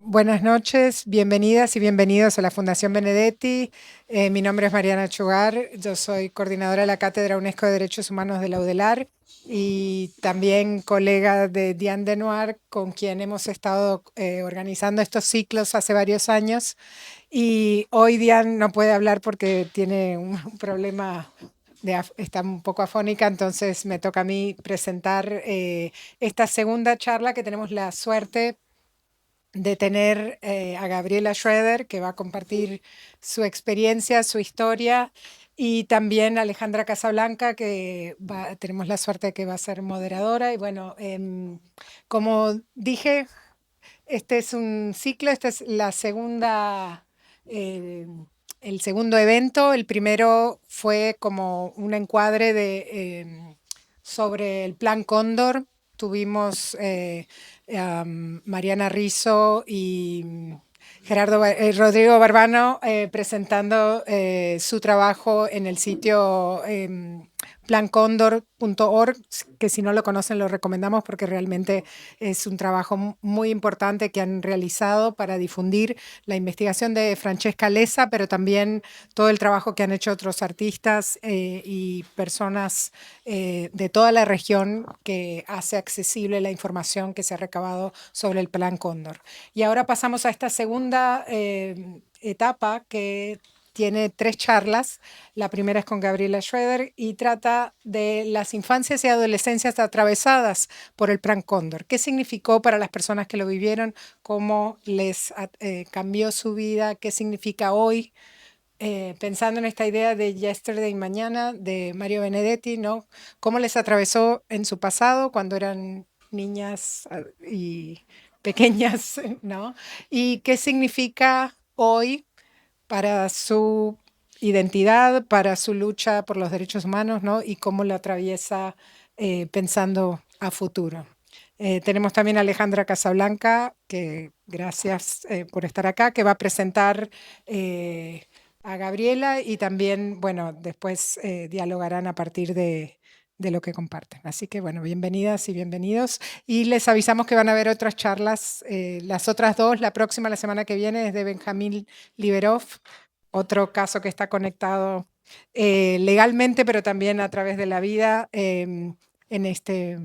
Buenas noches, bienvenidas y bienvenidos a la Fundación Benedetti. Mi nombre es Mariana Chugar, yo soy coordinadora de la Cátedra UNESCO de Derechos Humanos de la UDELAR y también colega de Diane Denoir, con quien hemos estado organizando estos ciclos hace varios años. Y hoy Diane no puede hablar porque tiene un problema, está un poco afónica, entonces me toca a mí presentar esta segunda charla que tenemos la suerte de tener a Gabriela Schroeder, que va a compartir su experiencia, su historia, y también Alejandra Casablanca, que tenemos la suerte de que va a ser moderadora. Y bueno, como dije, este es un ciclo, esta es la segunda, eh, el segundo evento. El primero fue como un encuadre sobre el Plan Cóndor. Tuvimos Mariana Rizzo y Rodrigo Barbano presentando su trabajo en el sitio plancondor.org, que si no lo conocen lo recomendamos porque realmente es un trabajo muy importante que han realizado para difundir la investigación de Francesca Lessa, pero también todo el trabajo que han hecho otros artistas y personas de toda la región que hace accesible la información que se ha recabado sobre el Plan Cóndor. Y ahora pasamos a esta segunda etapa que tiene 3 charlas. La primera es con Gabriela Schroeder y trata de las infancias y adolescencias atravesadas por el Plan Cóndor. ¿Qué significó para las personas que lo vivieron? ¿Cómo les cambió su vida? ¿Qué significa hoy? Pensando en esta idea de Yesterday Mañana de Mario Benedetti, ¿no? ¿Cómo les atravesó en su pasado cuando eran niñas y pequeñas, ¿no? ¿Y qué significa hoy para su identidad, para su lucha por los derechos humanos, ¿no? Y cómo lo atraviesa pensando a futuro? Tenemos también a Alejandra Casablanca, que gracias por estar acá, que va a presentar a Gabriela y también, bueno, después dialogarán a partir de lo que comparten. Así que, bueno, bienvenidas y bienvenidos. Y les avisamos que van a haber otras charlas, las otras dos, la próxima, la semana que viene, es de Benjamín Liberov, otro caso que está conectado legalmente, pero también a través de la vida en este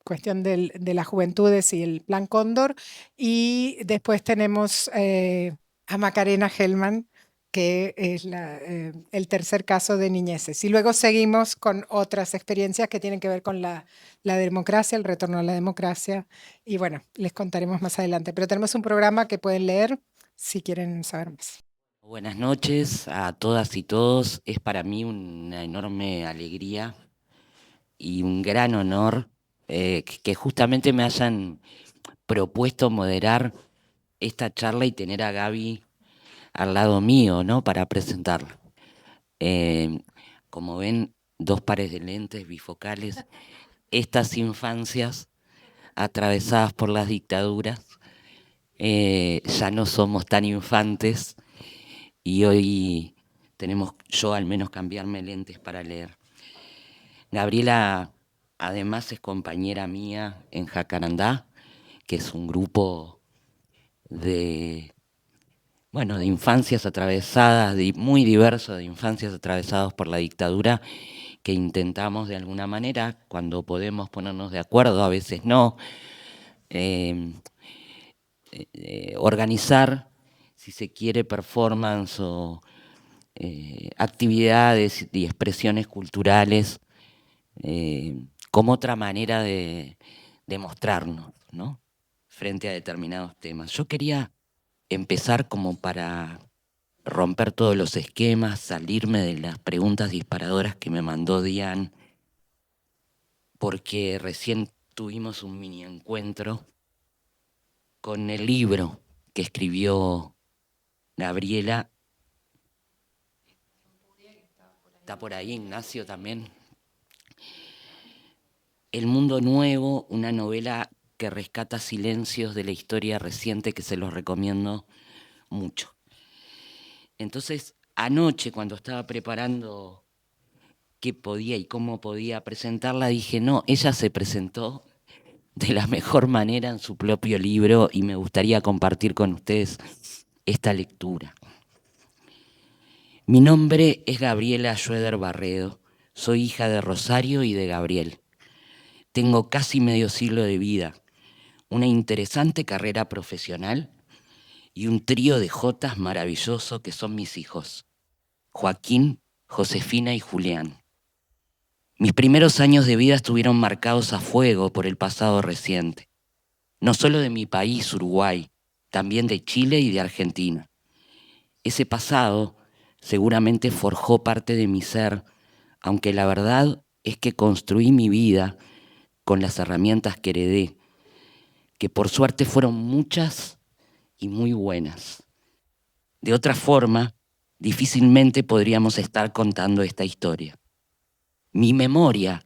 cuestión de las juventudes y el Plan Cóndor. Y después tenemos a Macarena Hellman, que es el tercer caso de niñeces. Y luego seguimos con otras experiencias que tienen que ver con la democracia, el retorno a la democracia. Y bueno, les contaremos más adelante. Pero tenemos un programa que pueden leer si quieren saber más. Buenas noches a todas y todos. Es para mí una enorme alegría y un gran honor que justamente me hayan propuesto moderar esta charla y tener a Gaby al lado mío, ¿no? Para presentarla. Eh, Como ven, dos pares de lentes bifocales. Estas infancias atravesadas por las dictaduras, ya no somos tan infantes y hoy tenemos, yo al menos, cambiarme lentes para leer. Gabriela además es compañera mía en Jacarandá, que es un grupo de, bueno, de infancias atravesadas, muy diverso de infancias atravesadas por la dictadura, que intentamos de alguna manera, cuando podemos ponernos de acuerdo, a veces no, eh, organizar, si se quiere, performance o actividades y expresiones culturales como otra manera de mostrarnos, ¿no? Frente a determinados temas. Yo quería empezar como para romper todos los esquemas, salirme de las preguntas disparadoras que me mandó Diane, porque recién tuvimos un mini encuentro con el libro que escribió Gabriela. Está por ahí Ignacio también. El Mundo Nuevo, una novela que rescata silencios de la historia reciente que se los recomiendo mucho. Entonces, anoche cuando estaba preparando qué podía y cómo podía presentarla, dije, no, ella se presentó de la mejor manera en su propio libro y me gustaría compartir con ustedes esta lectura. Mi nombre es Gabriela Schroeder Barredo. Soy hija de Rosario y de Gabriel. Tengo casi medio siglo de vida, una interesante carrera profesional y un trío de jotas maravilloso que son mis hijos, Joaquín, Josefina y Julián. Mis primeros años de vida estuvieron marcados a fuego por el pasado reciente, no solo de mi país, Uruguay, también de Chile y de Argentina. Ese pasado seguramente forjó parte de mi ser, aunque la verdad es que construí mi vida con las herramientas que heredé, que por suerte fueron muchas y muy buenas. De otra forma, difícilmente podríamos estar contando esta historia. Mi memoria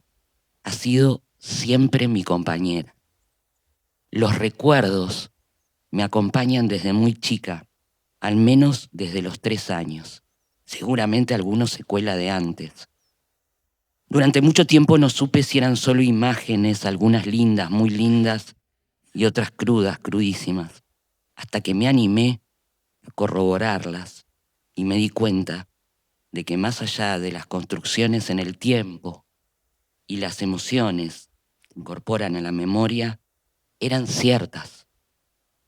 ha sido siempre mi compañera. Los recuerdos me acompañan desde muy chica, al menos desde los 3 años. Seguramente algunos secuela de antes. Durante mucho tiempo no supe si eran solo imágenes, algunas lindas, muy lindas, y otras crudas, crudísimas, hasta que me animé a corroborarlas y me di cuenta de que más allá de las construcciones en el tiempo y las emociones que incorporan a la memoria, eran ciertas.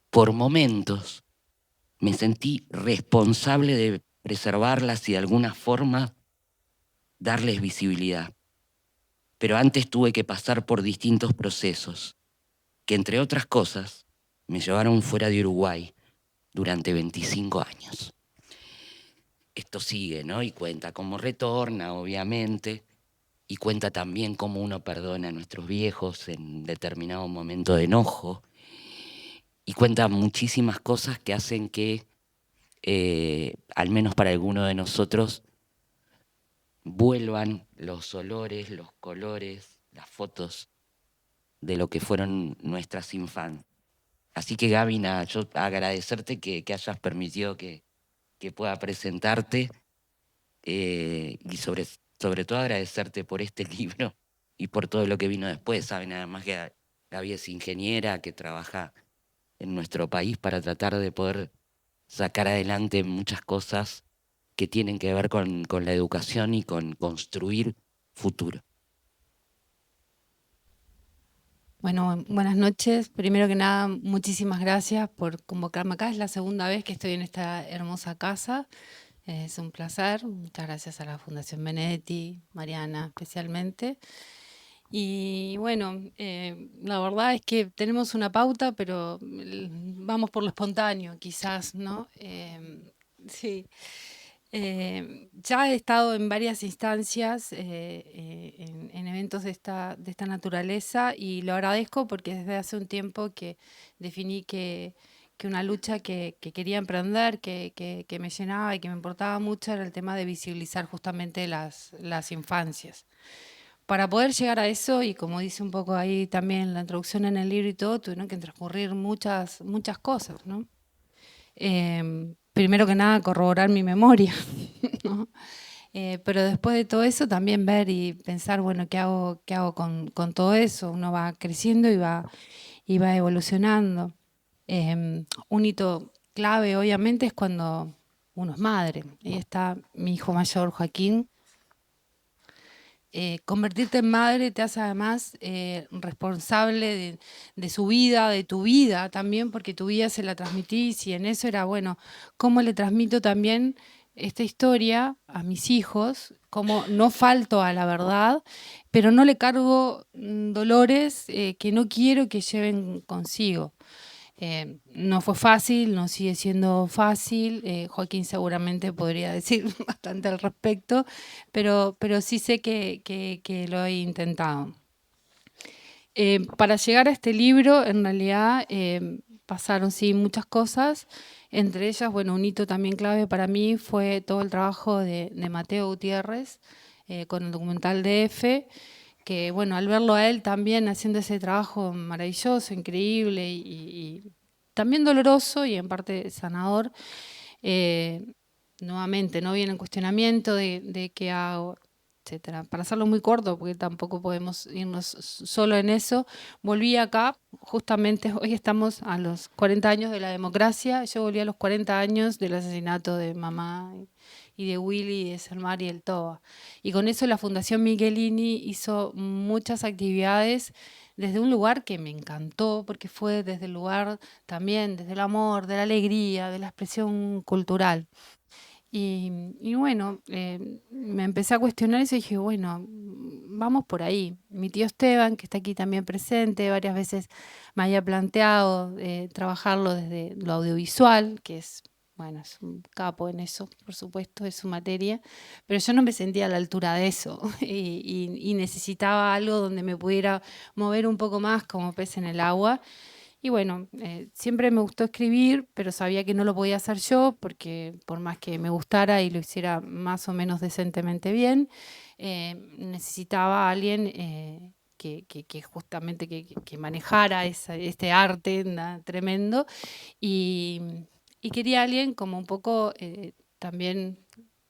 Por momentos me sentí responsable de preservarlas y de alguna forma darles visibilidad. Pero antes tuve que pasar por distintos procesos que, entre otras cosas, me llevaron fuera de Uruguay durante 25 años. Esto sigue, ¿no? Y cuenta cómo retorna, obviamente, y cuenta también cómo uno perdona a nuestros viejos en determinado momento de enojo, y cuenta muchísimas cosas que hacen que, al menos para algunos de nosotros, vuelvan los olores, los colores, las fotos de lo que fueron nuestras infancias. Así que Gaby, nada, yo agradecerte que hayas permitido que pueda presentarte, y sobre todo agradecerte por este libro y por todo lo que vino después. Saben, además que Gaby es ingeniera que trabaja en nuestro país para tratar de poder sacar adelante muchas cosas que tienen que ver con la educación y con construir futuro. Bueno, buenas noches. Primero que nada, muchísimas gracias por convocarme acá. Es la segunda vez que estoy en esta hermosa casa. Es un placer. Muchas gracias a la Fundación Benedetti, Mariana especialmente. Y bueno, la verdad es que tenemos una pauta, pero vamos por lo espontáneo, quizás, ¿no? Sí. Ya he estado en varias instancias, en eventos de esta naturaleza, y lo agradezco porque desde hace un tiempo que definí que una lucha que quería emprender, que me llenaba y que me importaba mucho, era el tema de visibilizar justamente las infancias. Para poder llegar a eso, y como dice un poco ahí también la introducción en el libro y todo, tuvieron que transcurrir muchas cosas, ¿no? Primero que nada, corroborar mi memoria, ¿no? Pero después de todo eso, también ver y pensar, bueno, qué hago con todo eso? Uno va creciendo y va evolucionando. Un hito clave, obviamente, es cuando uno es madre. Ahí está mi hijo mayor, Joaquín. Convertirte en madre te hace además responsable de su vida, de tu vida también, porque tu vida se la transmitís, y en eso era, bueno, ¿cómo le transmito también esta historia a mis hijos? ¿Cómo no falto a la verdad, pero no le cargo dolores que no quiero que lleven consigo? No fue fácil, no sigue siendo fácil. Joaquín seguramente podría decir bastante al respecto, pero sí sé que lo he intentado. Para llegar a este libro, en realidad, pasaron sí muchas cosas. Entre ellas, bueno, un hito también clave para mí fue todo el trabajo de Mateo Gutiérrez con el documental DF, que bueno, al verlo a él también haciendo ese trabajo maravilloso, increíble y también doloroso y en parte sanador, nuevamente no viene en cuestionamiento de qué hago. etcétera. Para hacerlo muy corto, porque tampoco podemos irnos solo en eso, volví acá, justamente hoy estamos a los 40 años de la democracia, yo volví a los 40 años del asesinato de mamá y de Willy, y de Selmar y el Toba. Y con eso la Fundación Michelini hizo muchas actividades desde un lugar que me encantó, porque fue desde el lugar también, desde el amor, de la alegría, de la expresión cultural. Y bueno, me empecé a cuestionar eso y dije, bueno, vamos por ahí. Mi tío Esteban, que está aquí también presente, varias veces me había planteado trabajarlo desde lo audiovisual, que es, bueno, es un capo en eso, por supuesto, es su materia, pero yo no me sentía a la altura de eso y necesitaba algo donde me pudiera mover un poco más como pez en el agua. Y bueno, siempre me gustó escribir, pero sabía que no lo podía hacer yo, porque por más que me gustara y lo hiciera más o menos decentemente bien, necesitaba a alguien que justamente que manejara este arte tremendo. Y, y quería alguien como un poco también.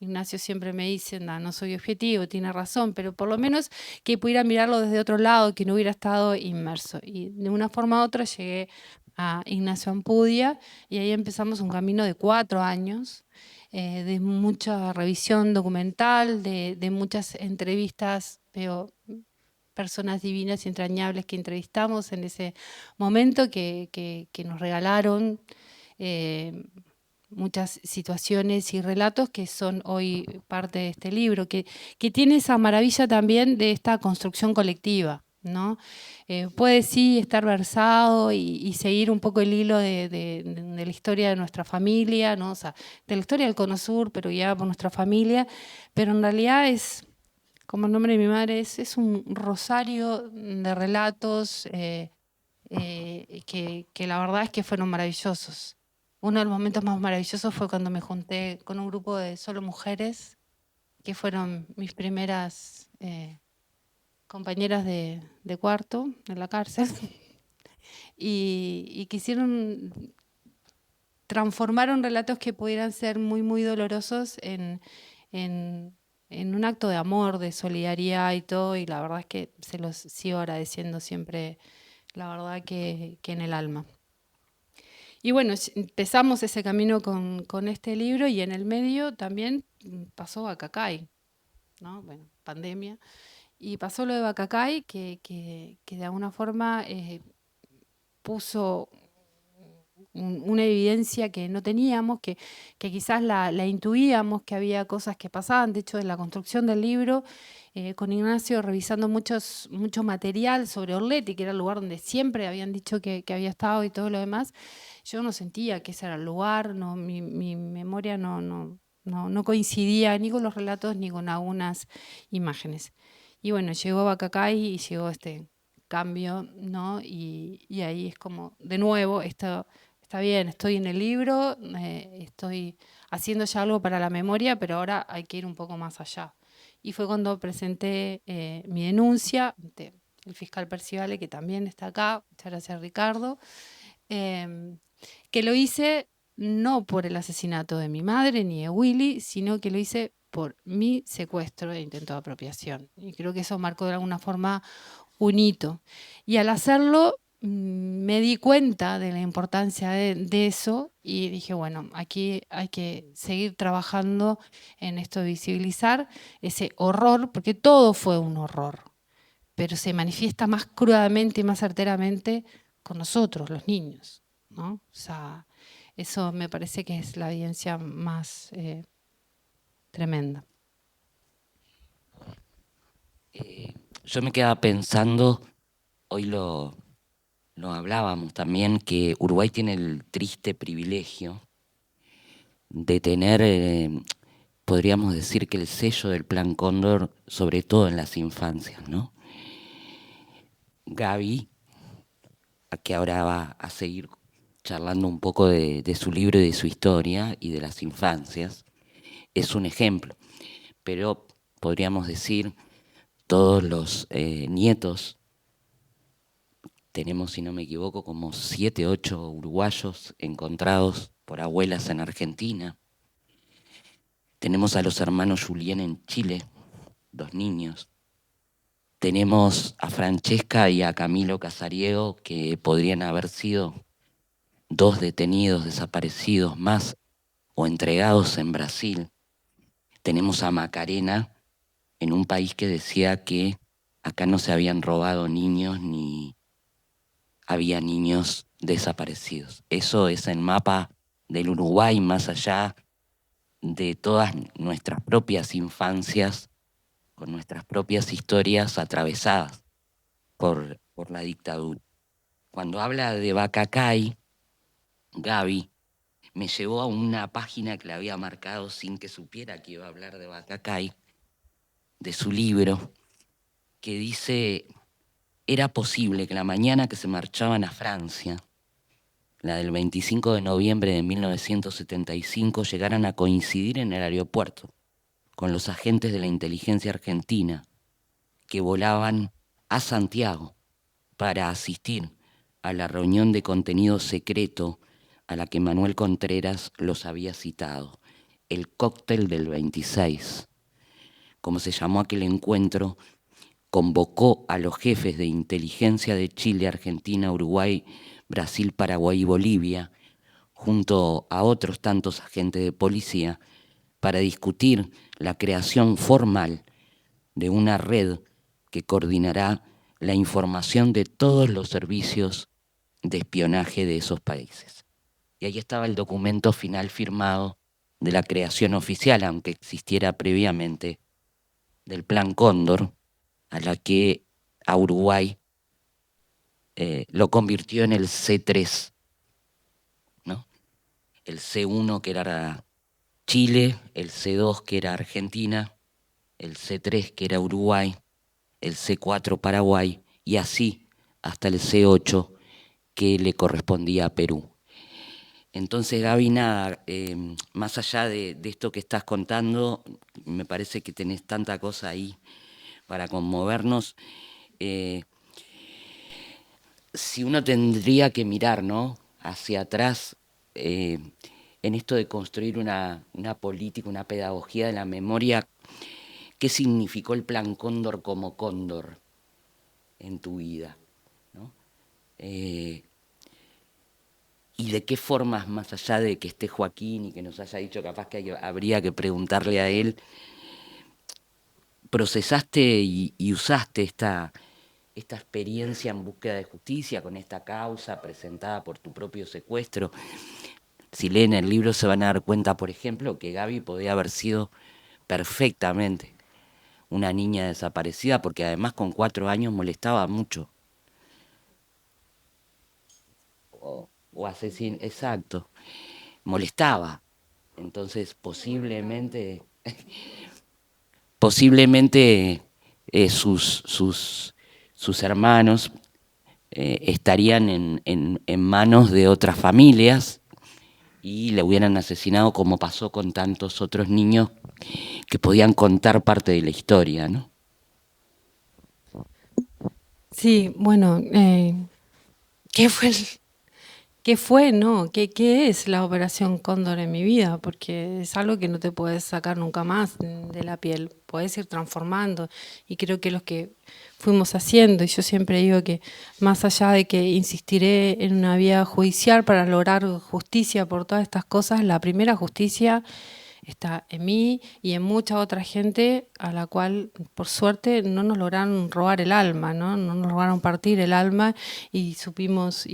Ignacio siempre me dice, no soy objetivo, tiene razón, pero por lo menos que pudiera mirarlo desde otro lado, que no hubiera estado inmerso. Y de una forma u otra llegué a Ignacio Ampudia y ahí empezamos un camino de 4 años, de mucha revisión documental, de muchas entrevistas, veo personas divinas y entrañables que entrevistamos en ese momento que nos regalaron muchas situaciones y relatos que son hoy parte de este libro, que tiene esa maravilla también de esta construcción colectiva, ¿no? Puede sí estar versado y seguir un poco el hilo de la historia de nuestra familia, ¿no? O sea, de la historia del Cono Sur, pero ya por nuestra familia, pero en realidad es, como el nombre de mi madre, es un rosario de relatos que la verdad es que fueron maravillosos. Uno de los momentos más maravillosos fue cuando me junté con un grupo de solo mujeres, que fueron mis primeras compañeras de cuarto en la cárcel, y quisieron transformaron relatos que pudieran ser muy, muy dolorosos en un acto de amor, de solidaridad y todo, y la verdad es que se los sigo agradeciendo siempre, la verdad que en el alma. Y bueno, empezamos ese camino con este libro y en el medio también pasó Bacacay, ¿no? Bueno, pandemia. Y pasó lo de Bacacay que de alguna forma puso una evidencia que no teníamos, que quizás la intuíamos, que había cosas que pasaban. De hecho, en la construcción del libro, con Ignacio revisando mucho material sobre Orletti, que era el lugar donde siempre habían dicho que había estado y todo lo demás, yo no sentía que ese era el lugar, no, mi memoria no coincidía ni con los relatos ni con algunas imágenes. Y bueno, llegó Bacacay y llegó este cambio, ¿no? Y ahí es como, de nuevo, esto está bien, estoy en el libro, estoy haciendo ya algo para la memoria, pero ahora hay que ir un poco más allá. Y fue cuando presenté mi denuncia ante el fiscal Percivale, que también está acá, muchas gracias Ricardo, que lo hice no por el asesinato de mi madre ni de Willy, sino que lo hice por mi secuestro e intento de apropiación. Y creo que eso marcó de alguna forma un hito. Y al hacerlo me di cuenta de la importancia de eso y dije, bueno, aquí hay que seguir trabajando en esto de visibilizar ese horror, porque todo fue un horror, pero se manifiesta más crudamente y más certeramente con nosotros, los niños, ¿no? O sea, eso me parece que es la evidencia más tremenda. Yo me quedaba pensando, hoy lo hablábamos también, que Uruguay tiene el triste privilegio de tener, podríamos decir que el sello del Plan Cóndor, sobre todo en las infancias, ¿no? Gaby, que ahora va a seguir charlando un poco de su libro y de su historia y de las infancias, es un ejemplo. Pero podríamos decir, todos los nietos, tenemos, si no me equivoco, como 7, 8 uruguayos encontrados por abuelas en Argentina. Tenemos a los hermanos Julián en Chile, 2 niños. Tenemos a Francesca y a Camilo Casariego, que podrían haber sido 2 detenidos, desaparecidos más o entregados en Brasil. Tenemos a Macarena en un país que decía que acá no se habían robado niños ni había niños desaparecidos. Eso es el mapa del Uruguay, más allá de todas nuestras propias infancias, con nuestras propias historias atravesadas por la dictadura. Cuando habla de Bacacay, Gaby me llevó a una página que le había marcado sin que supiera que iba a hablar de Bacacay, de su libro, que dice: era posible que la mañana que se marchaban a Francia, la del 25 de noviembre de 1975, llegaran a coincidir en el aeropuerto con los agentes de la inteligencia argentina que volaban a Santiago para asistir a la reunión de contenido secreto a la que Manuel Contreras los había citado, el cóctel del 26. Como se llamó aquel encuentro, convocó a los jefes de inteligencia de Chile, Argentina, Uruguay, Brasil, Paraguay y Bolivia, junto a otros tantos agentes de policía, para discutir la creación formal de una red que coordinará la información de todos los servicios de espionaje de esos países. Y ahí estaba el documento final firmado de la creación oficial, aunque existiera previamente, del Plan Cóndor, a la que a Uruguay lo convirtió en el C3, ¿no? El C1 que era Chile, el C2 que era Argentina, el C3 que era Uruguay, el C4 Paraguay y así hasta el C8 que le correspondía a Perú. Entonces, Gaby, nada, más allá de esto que estás contando, me parece que tenés tanta cosa ahí para conmovernos. Si uno tendría que mirar, ¿no?, hacia atrás, en esto de construir una política, una pedagogía de la memoria, ¿qué significó el Plan Cóndor como Cóndor en tu vida, ¿no? ¿Y de qué formas, más allá de que esté Joaquín y que nos haya dicho capaz que habría que preguntarle a él, procesaste y usaste esta experiencia en búsqueda de justicia con esta causa presentada por tu propio secuestro? Si leen el libro se van a dar cuenta, por ejemplo, que Gaby podía haber sido perfectamente una niña desaparecida, porque además con 4 años molestaba mucho. O asesino, exacto, molestaba. Entonces posiblemente sus hermanos estarían en manos de otras familias y le hubieran asesinado, como pasó con tantos otros niños que podían contar parte de la historia, ¿no? Sí, bueno, ¿qué fue ¿qué fue, no? ¿Qué es la Operación Cóndor en mi vida? Porque es algo que no te puedes sacar nunca más de la piel, puedes ir transformando y creo que los que fuimos haciendo, y yo siempre digo que más allá de que insistiré en una vía judicial para lograr justicia por todas estas cosas, la primera justicia está en mí y en mucha otra gente a la cual, por suerte, no nos lograron robar el alma, ¿no? No nos lograron partir el alma y supimos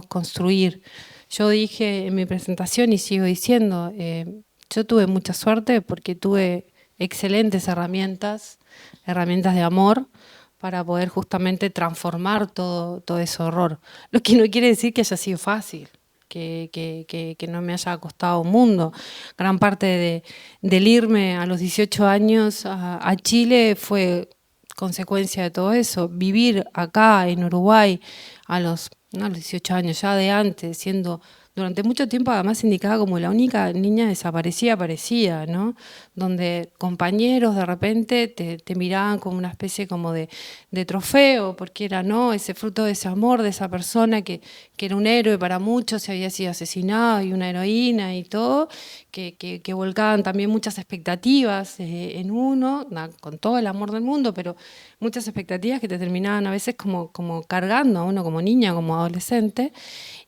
construir. Yo dije en mi presentación y sigo diciendo, yo tuve mucha suerte porque tuve excelentes herramientas de amor para poder justamente transformar todo ese horror. Lo que no quiere decir que haya sido fácil. Que no me haya costado un mundo. Gran parte del irme a los 18 años a Chile fue consecuencia de todo eso. Vivir acá en Uruguay no, a los 18 años, ya de antes, siendo durante mucho tiempo además indicada como la única niña desaparecida, aparecida, ¿no? Donde compañeros de repente te miraban como una especie como de trofeo, porque era, ¿no?, ese fruto de ese amor de esa persona que era un héroe para muchos, se había sido asesinado, y una heroína y todo, que volcaban también muchas expectativas en uno, con todo el amor del mundo, pero muchas expectativas que te terminaban a veces como cargando a uno como niña, como adolescente,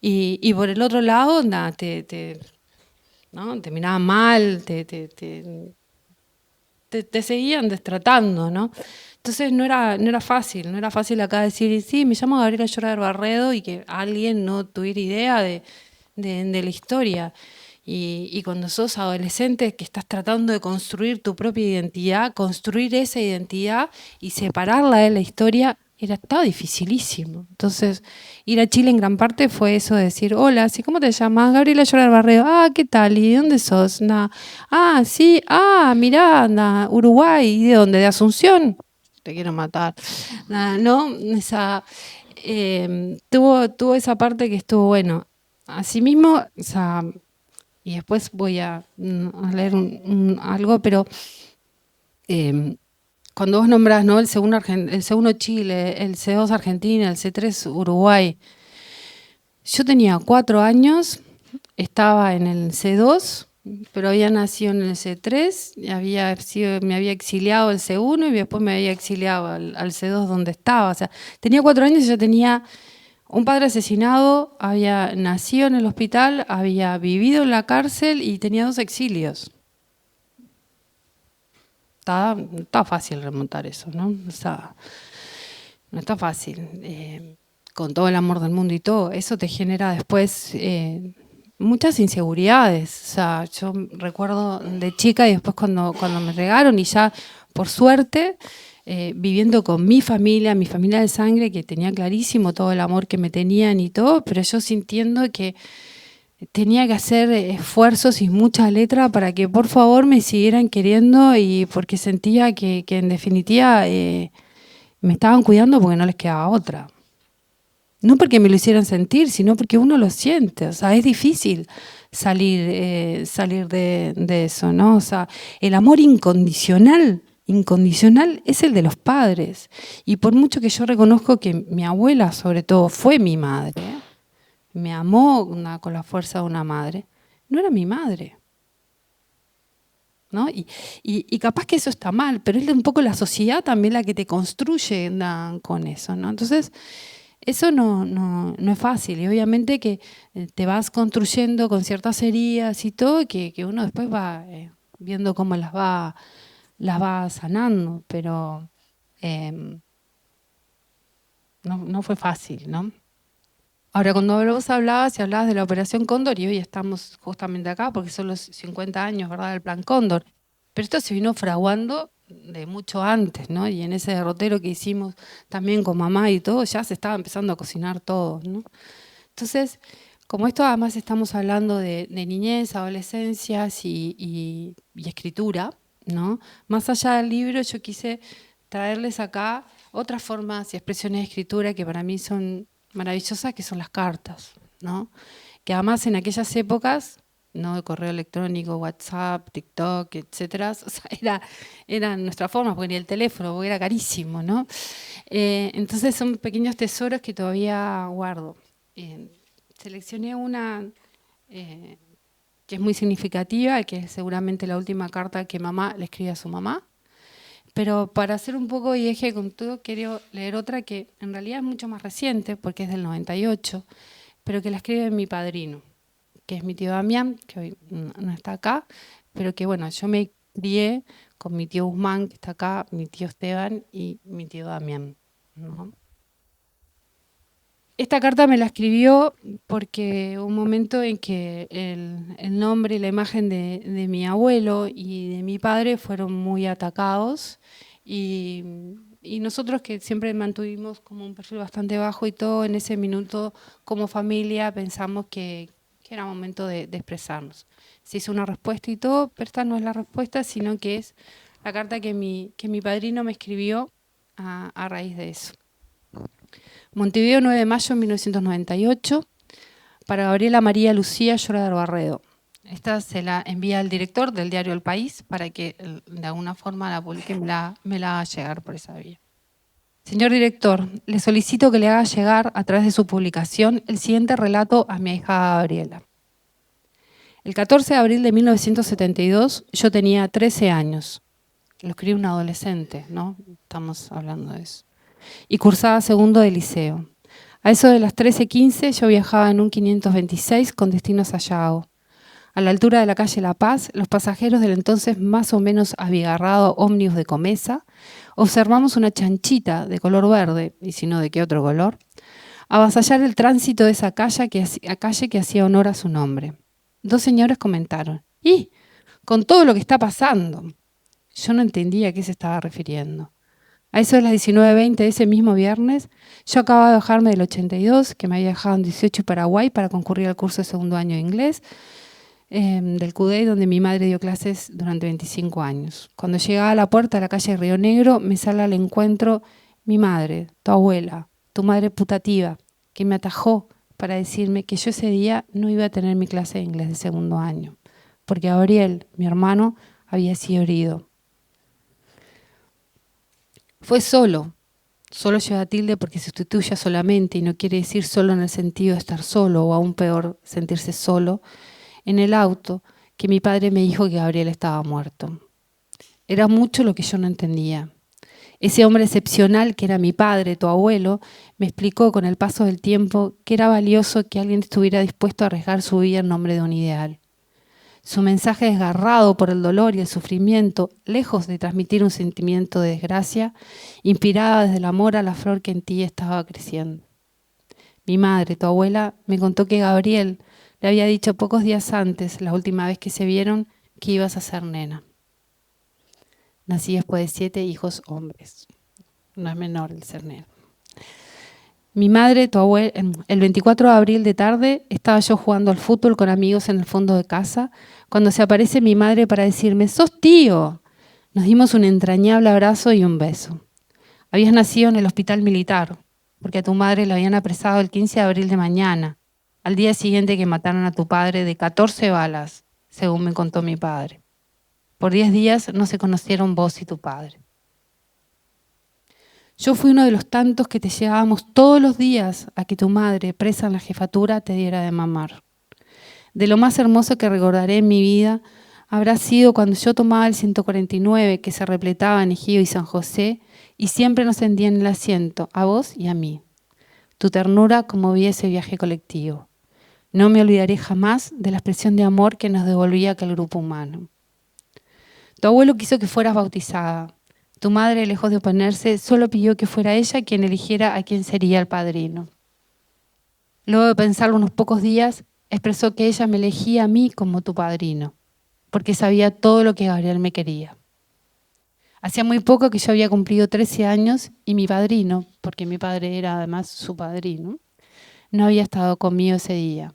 y por el otro lado, ¿no?, te miraban mal, te seguían destratando, ¿no? Entonces no era fácil acá decir, sí, me llamo Gabriela Llorar Barredo, y que alguien no tuviera idea de la historia. Y cuando sos adolescente, que estás tratando de construir tu propia identidad, construir esa identidad y separarla de la historia, estaba dificilísimo. Entonces, ir a Chile en gran parte fue eso de decir, hola, ¿sí, cómo te llamas? Gabriela Llorar Barredo. Ah, ¿qué tal? ¿Y de dónde sos? Nah. Ah, sí, mirá, Uruguay. ¿Y de dónde? ¿De Asunción? Te quiero matar. ¿No? Tuvo esa parte que estuvo bueno. Asimismo, o sea, y después voy a leer algo, pero cuando vos nombrás, ¿no?, el C1 Chile, el C2 Argentina, el C3 Uruguay, yo tenía 4 años, estaba en el C2, pero había nacido en el C3, me había exiliado al C1 y después me había exiliado al C2 donde estaba. O sea, tenía 4 años y ya tenía un padre asesinado, había nacido en el hospital, había vivido en la cárcel y tenía 2 exilios. No está fácil remontar eso, ¿no? O sea, no está fácil. Con todo el amor del mundo y todo, eso te genera después muchas inseguridades. O sea, yo recuerdo de chica y después cuando me regaron, y ya por suerte, viviendo con mi familia de sangre, que tenía clarísimo todo el amor que me tenían y todo, pero yo sintiendo que tenía que hacer esfuerzos y mucha letra para que por favor me siguieran queriendo, y porque sentía que en definitiva me estaban cuidando porque no les quedaba otra. No porque me lo hicieran sentir, sino porque uno lo siente. O sea, es difícil salir de eso, ¿no? O sea, el amor incondicional es el de los padres. Y por mucho que yo reconozco que mi abuela, sobre todo, fue mi madre, me amó con la fuerza de una madre, no era mi madre, ¿no? Y capaz que eso está mal, pero es un poco la sociedad también la que te construye con eso, ¿no? Entonces, eso no es fácil, y obviamente que te vas construyendo con ciertas heridas y todo, que uno después va viendo cómo las va sanando, pero no fue fácil, ¿no? Ahora, cuando vos hablabas de la Operación Cóndor, y hoy estamos justamente acá porque son los 50 años, ¿verdad?, del Plan Cóndor, pero esto se vino fraguando de mucho antes, ¿no? Y en ese derrotero que hicimos también con mamá y todo, ya se estaba empezando a cocinar todo, ¿no? Entonces, como esto además estamos hablando de niñez, adolescencias y escritura, ¿no? Más allá del libro, yo quise traerles acá otras formas y expresiones de escritura que para mí son maravillosas, que son las cartas, ¿no? Que además en aquellas épocas, no de correo electrónico, WhatsApp, TikTok, etcétera, o sea, era nuestra forma, porque ni el teléfono, porque era carísimo, ¿no? Entonces son pequeños tesoros que todavía guardo. Seleccioné una que es muy significativa, que es seguramente la última carta que mamá le escribe a su mamá. Pero para hacer un poco de eje con todo, quiero leer otra que en realidad es mucho más reciente, porque es del 98, pero que la escribe mi padrino, que es mi tío Damián, que hoy no está acá, pero que bueno, yo me crié con mi tío Guzmán, que está acá, mi tío Esteban y mi tío Damián, ¿no? Esta carta me la escribió porque un momento en que el nombre y la imagen de mi abuelo y de mi padre fueron muy atacados, y nosotros, que siempre mantuvimos como un perfil bastante bajo y todo, en ese minuto como familia pensamos que era momento de expresarnos. Se hizo una respuesta y todo, pero esta no es la respuesta, sino que es la carta que mi padrino me escribió a raíz de eso. Montevideo, 9 de mayo de 1998. Para Gabriela María Lucía Llora Barredo. Esta se la envía al director del diario El País para que de alguna forma la publique y me la haga llegar por esa vía. Señor director, le solicito que le haga llegar a través de su publicación el siguiente relato a mi hija Gabriela. El 14 de abril de 1972 yo tenía 13 años. Lo escribe un adolescente, ¿no? Estamos hablando de eso. Y cursaba segundo de liceo. A eso de las 13:15 yo viajaba en un 526 con destino a Sayago. A la altura de la calle La Paz, los pasajeros del entonces más o menos abigarrado ómnibus de Comesa, observamos una chanchita de color verde, y si no de qué otro color, avasallar el tránsito de esa calle que hacía honor a su nombre. Dos señores comentaron: ¡y! Con todo lo que está pasando. Yo no entendía a qué se estaba refiriendo. A eso de las 19:20 de ese mismo viernes, yo acababa de bajarme del 82, que me había dejado en 18 Paraguay para concurrir al curso de segundo año de inglés, del CUDEI, donde mi madre dio clases durante 25 años. Cuando llegaba a la puerta de la calle Río Negro, me sale al encuentro mi madre, tu abuela, tu madre putativa, que me atajó para decirme que yo ese día no iba a tener mi clase de inglés de segundo año, porque Gabriel, mi hermano, había sido herido. Fue solo lleva tilde porque se sustituye solamente y no quiere decir solo en el sentido de estar solo o aún peor, sentirse solo, en el auto, que mi padre me dijo que Gabriel estaba muerto. Era mucho lo que yo no entendía. Ese hombre excepcional que era mi padre, tu abuelo, me explicó con el paso del tiempo que era valioso que alguien estuviera dispuesto a arriesgar su vida en nombre de un ideal. Su mensaje desgarrado por el dolor y el sufrimiento, lejos de transmitir un sentimiento de desgracia, inspiraba desde el amor a la flor que en ti estaba creciendo. Mi madre, tu abuela, me contó que Gabriel le había dicho pocos días antes, la última vez que se vieron, que ibas a ser nena. Nací después de 7 hijos hombres. No es menor el ser nena. Mi madre, tu abuela, el 24 de abril de tarde, estaba yo jugando al fútbol con amigos en el fondo de casa, cuando se aparece mi madre para decirme: ¡sos tío! Nos dimos un entrañable abrazo y un beso. Habías nacido en el hospital militar, porque a tu madre la habían apresado el 15 de abril de mañana, al día siguiente que mataron a tu padre de 14 balas, según me contó mi padre. Por 10 días no se conocieron vos y tu padre. Yo fui uno de los tantos que te llevábamos todos los días a que tu madre, presa en la jefatura, te diera de mamar. De lo más hermoso que recordaré en mi vida habrá sido cuando yo tomaba el 149 que se repletaba en Ejido y San José y siempre nos tendía en el asiento, a vos y a mí. Tu ternura conmovía ese viaje colectivo. No me olvidaré jamás de la expresión de amor que nos devolvía aquel grupo humano. Tu abuelo quiso que fueras bautizada. Tu madre, lejos de oponerse, solo pidió que fuera ella quien eligiera a quién sería el padrino. Luego de pensarlo unos pocos días, expresó que ella me elegía a mí como tu padrino, porque sabía todo lo que Gabriel me quería. Hacía muy poco que yo había cumplido 13 años y mi padrino, porque mi padre era además su padrino, no había estado conmigo ese día.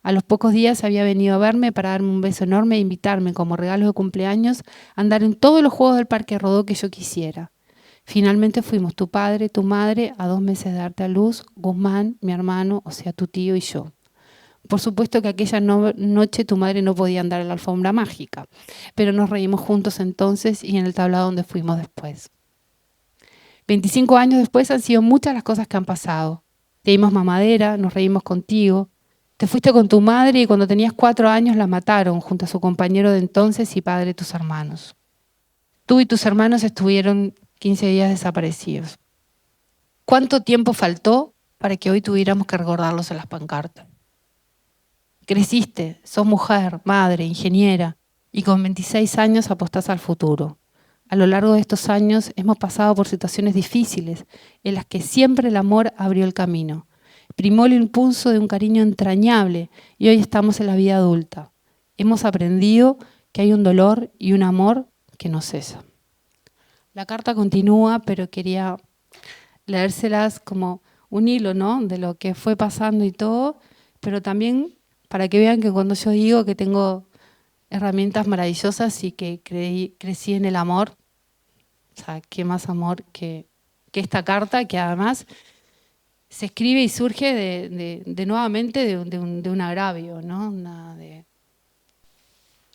A los pocos días había venido a verme para darme un beso enorme e invitarme como regalo de cumpleaños a andar en todos los juegos del Parque Rodó que yo quisiera. Finalmente fuimos tu padre, tu madre, a 2 meses de darte a luz, Guzmán, mi hermano, o sea, tu tío y yo. Por supuesto que aquella noche tu madre no podía andar en la alfombra mágica, pero nos reímos juntos entonces y en el tablado donde fuimos después. 25 años después han sido muchas las cosas que han pasado. Te dimos mamadera, nos reímos contigo. Te fuiste con tu madre y cuando tenías 4 años la mataron junto a su compañero de entonces y padre de tus hermanos. Tú y tus hermanos estuvieron 15 días desaparecidos. ¿Cuánto tiempo faltó para que hoy tuviéramos que recordarlos en las pancartas? Creciste, sos mujer, madre, ingeniera y con 26 años apostás al futuro. A lo largo de estos años hemos pasado por situaciones difíciles en las que siempre el amor abrió el camino. Primó el impulso de un cariño entrañable y hoy estamos en la vida adulta. Hemos aprendido que hay un dolor y un amor que no cesa. La carta continúa, pero quería leérselas como un hilo, ¿no?, de lo que fue pasando y todo, pero también para que vean que cuando yo digo que tengo herramientas maravillosas y que crecí en el amor, o sea, qué más amor que esta carta, que además se escribe y surge de nuevamente de un agravio, ¿no?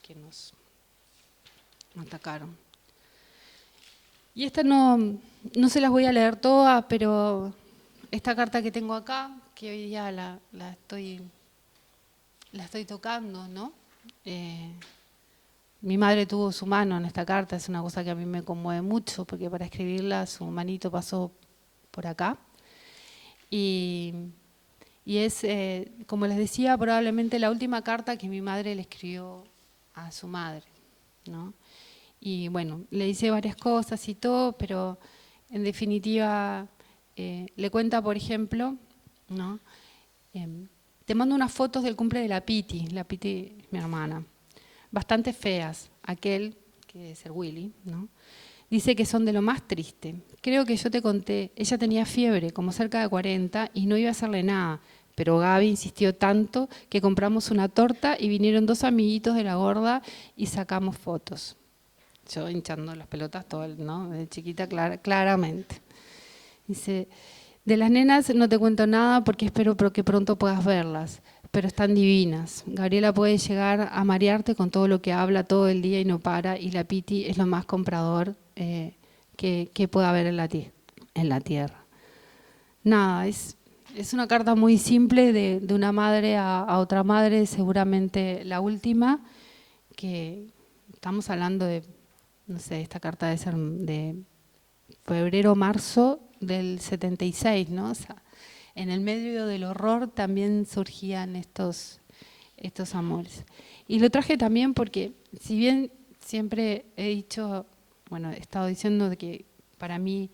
Que nos atacaron. Y esta no se las voy a leer todas, pero esta carta que tengo acá, que hoy día la estoy tocando, ¿no? Mi madre tuvo su mano en esta carta, es una cosa que a mí me conmueve mucho, porque para escribirla su manito pasó por acá. Y es, como les decía, probablemente la última carta que mi madre le escribió a su madre, ¿no? Y bueno, le dice varias cosas y todo, pero en definitiva le cuenta, por ejemplo, ¿no? Te mando unas fotos del cumple de la Piti es mi hermana, bastante feas, aquel, que es el Willy, ¿no? Dice que son de lo más triste. Creo que yo te conté, ella tenía fiebre, como cerca de 40, y no iba a hacerle nada, pero Gaby insistió tanto que compramos una torta y vinieron 2 amiguitos de la gorda y sacamos fotos. Yo hinchando las pelotas, todo, ¿no? De chiquita, claramente. Dice, de las nenas no te cuento nada porque espero que pronto puedas verlas, pero están divinas. Gabriela puede llegar a marearte con todo lo que habla todo el día y no para, y la Piti es lo más comprador que pueda haber en la tierra. Nada, es una carta muy simple de una madre a otra madre, seguramente la última, que estamos hablando de, no sé, esta carta debe ser de febrero, marzo del 76, ¿no? O sea, en el medio del horror también surgían estos amores. Y lo traje también porque, si bien siempre he dicho, bueno, he estado diciendo de que para mí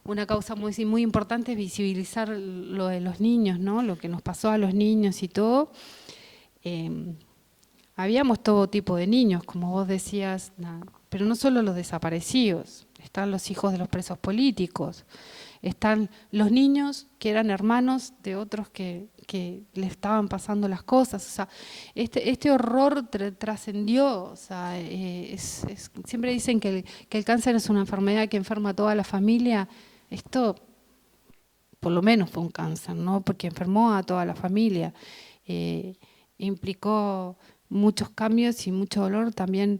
una causa muy, muy importante es visibilizar lo de los niños, ¿no? Lo que nos pasó a los niños y todo. Habíamos todo tipo de niños, como vos decías, pero no solo los desaparecidos, están los hijos de los presos políticos, están los niños que eran hermanos de otros que le estaban pasando las cosas. O sea, este horror trascendió. O sea, siempre dicen que el cáncer es una enfermedad que enferma a toda la familia. Esto, por lo menos, fue un cáncer, ¿no? Porque enfermó a toda la familia. Implicó muchos cambios y mucho dolor. También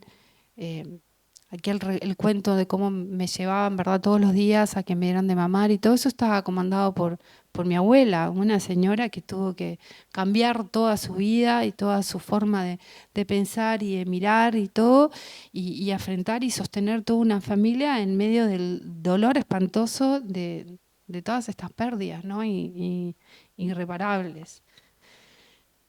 aquí el cuento de cómo me llevaban, ¿verdad?, todos los días a que me dieran de mamar, y todo eso estaba comandado por mi abuela, una señora que tuvo que cambiar toda su vida y toda su forma de pensar y de mirar y todo, y afrontar y sostener toda una familia en medio del dolor espantoso de todas estas pérdidas, ¿no? y irreparables.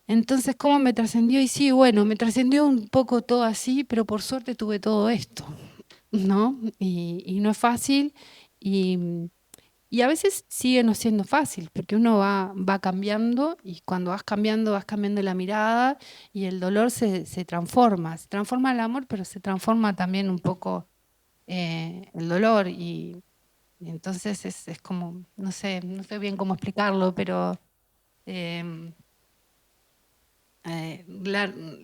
Entonces, ¿cómo me trascendió? Y sí, bueno, me trascendió un poco todo así, pero por suerte tuve todo esto, ¿no? Y no es fácil, y a veces sigue no siendo fácil, porque uno va cambiando, y cuando vas cambiando la mirada, y el dolor se transforma el amor, pero se transforma también un poco el dolor, y entonces es como, no sé bien cómo explicarlo, pero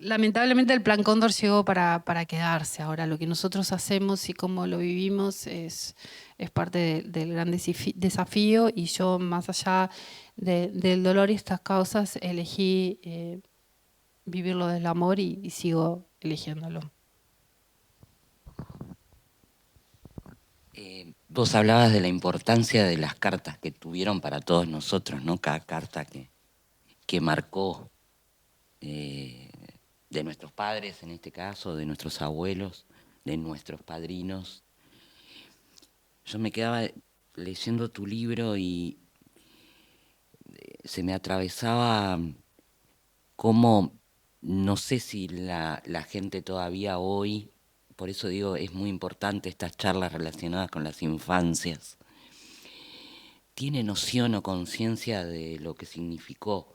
lamentablemente el Plan Cóndor llegó para quedarse. Ahora, lo que nosotros hacemos y cómo lo vivimos es parte del gran desafío, y yo, más allá del dolor y estas causas, elegí vivirlo del amor, y sigo eligiéndolo. Vos hablabas de la importancia de las cartas que tuvieron para todos nosotros, ¿no? Cada carta que marcó, de nuestros padres en este caso, de nuestros abuelos, de nuestros padrinos. Yo me quedaba leyendo tu libro y se me atravesaba cómo, no sé si la gente todavía hoy, por eso digo, es muy importante estas charlas relacionadas con las infancias, tiene noción o conciencia de lo que significó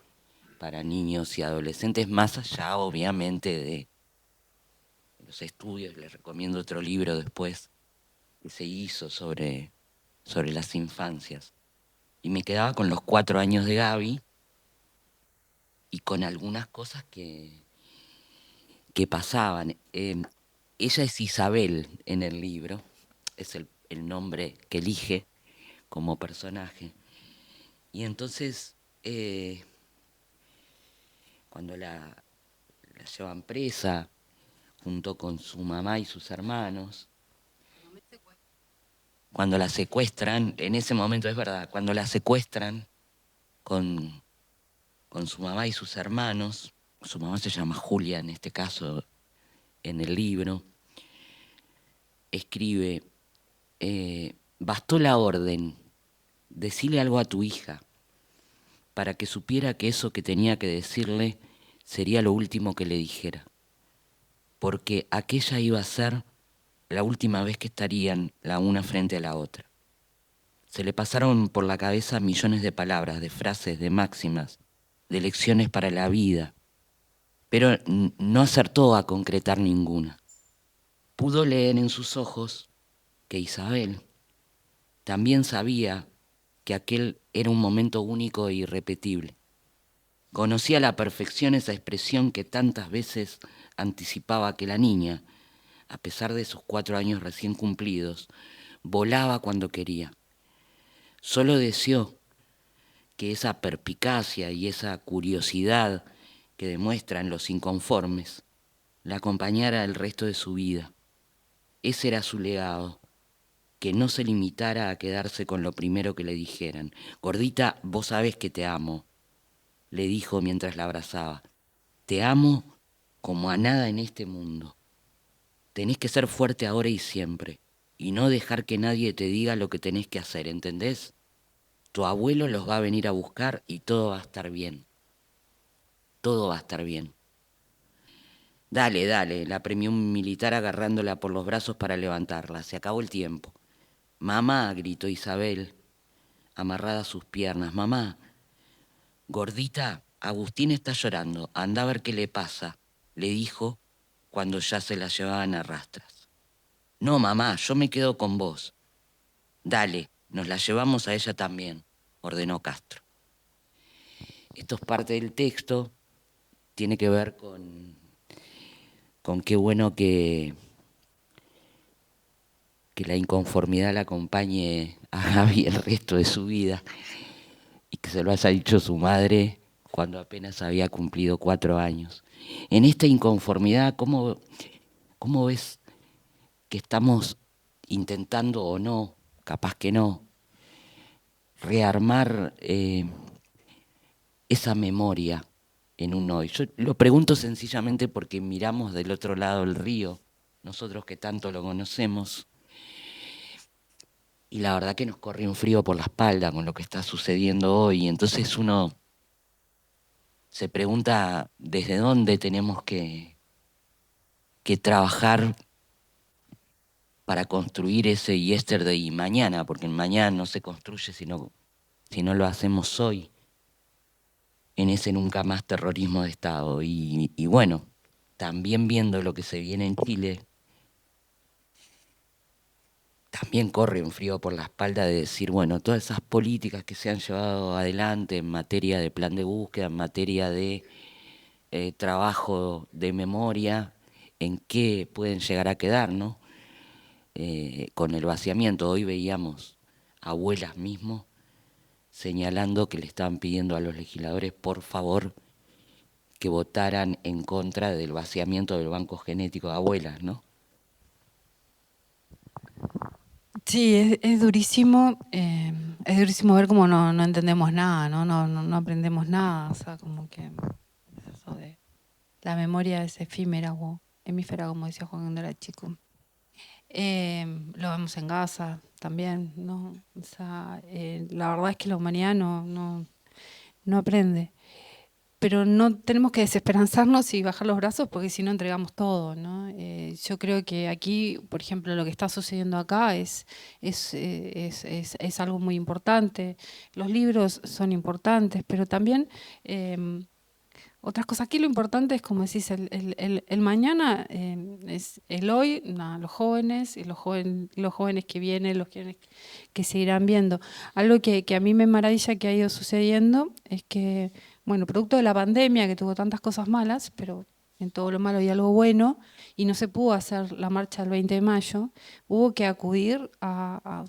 para niños y adolescentes, más allá obviamente de los estudios. Les recomiendo otro libro después que se hizo sobre las infancias. Y me quedaba con los 4 años de Gaby y con algunas cosas que pasaban. Ella es Isabel en el libro, es el nombre que elige como personaje. Y entonces, cuando la llevan presa, junto con su mamá y sus hermanos, cuando la secuestran, en ese momento es verdad, cuando la secuestran con su mamá y sus hermanos, su mamá se llama Julia en este caso, en el libro, escribe, bastó la orden, decile algo a tu hija, para que supiera que eso que tenía que decirle sería lo último que le dijera, porque aquella iba a ser la última vez que estarían la una frente a la otra. Se le pasaron por la cabeza millones de palabras, de frases, de máximas, de lecciones para la vida, pero no acertó a concretar ninguna. Pudo leer en sus ojos que Isabel también sabía que aquel era un momento único e irrepetible. Conocía a la perfección esa expresión que tantas veces anticipaba que la niña, a pesar de sus 4 años recién cumplidos, volaba cuando quería. Solo deseó que esa perspicacia y esa curiosidad que demuestran los inconformes la acompañara el resto de su vida. Ese era su legado, que no se limitara a quedarse con lo primero que le dijeran. Gordita, vos sabés que te amo, le dijo mientras la abrazaba. Te amo como a nada en este mundo. Tenés que ser fuerte ahora y siempre, y no dejar que nadie te diga lo que tenés que hacer, ¿entendés? Tu abuelo los va a venir a buscar y todo va a estar bien. Todo va a estar bien. Dale, dale, la premió un militar agarrándola por los brazos para levantarla. Se acabó el tiempo. Mamá, gritó Isabel, amarrada a sus piernas. Mamá, gordita, Agustín está llorando. Anda a ver qué le pasa, le dijo cuando ya se la llevaban a rastras. No, mamá, yo me quedo con vos. Dale, nos la llevamos a ella también, ordenó Castro. Esto es parte del texto, tiene que ver con qué bueno que la inconformidad la acompañe a Gaby el resto de su vida y que se lo haya dicho su madre cuando apenas había cumplido 4 años. En esta inconformidad, ¿cómo ves que estamos intentando o no, capaz que no, rearmar esa memoria en un hoy? Yo lo pregunto sencillamente porque miramos del otro lado del río, nosotros que tanto lo conocemos, y la verdad que nos corre un frío por la espalda con lo que está sucediendo hoy. Entonces uno se pregunta desde dónde tenemos que trabajar para construir ese yesterday mañana, porque el mañana no se construye si no lo hacemos hoy, en ese nunca más terrorismo de Estado. Y bueno, también viendo lo que se viene en Chile, también corre un frío por la espalda de decir, bueno, todas esas políticas que se han llevado adelante en materia de plan de búsqueda, en materia de trabajo de memoria, en qué pueden llegar a quedar, ¿no? Con el vaciamiento, hoy veíamos abuelas mismo señalando que le estaban pidiendo a los legisladores, por favor, que votaran en contra del vaciamiento del banco genético de abuelas, ¿no? Sí, es durísimo ver cómo no entendemos nada, no aprendemos nada, o sea, como que eso de la memoria es efímera o hemífera, como decía Juan cuando era chico. Lo vemos en Gaza también, ¿no? O sea, la verdad es que la humanidad no aprende. Pero no tenemos que desesperanzarnos y bajar los brazos porque si no entregamos todo, ¿no? Yo creo que aquí, por ejemplo, lo que está sucediendo acá es algo muy importante. Los libros son importantes, pero también otras cosas. Aquí lo importante es, como decís, el mañana, es el hoy, nada, los jóvenes, y los jóvenes que vienen, los jóvenes que seguirán viendo. Algo que a mí me maravilla que ha ido sucediendo es que, bueno, producto de la pandemia, que tuvo tantas cosas malas, pero en todo lo malo y algo bueno, y no se pudo hacer la marcha del 20 de mayo, hubo que acudir a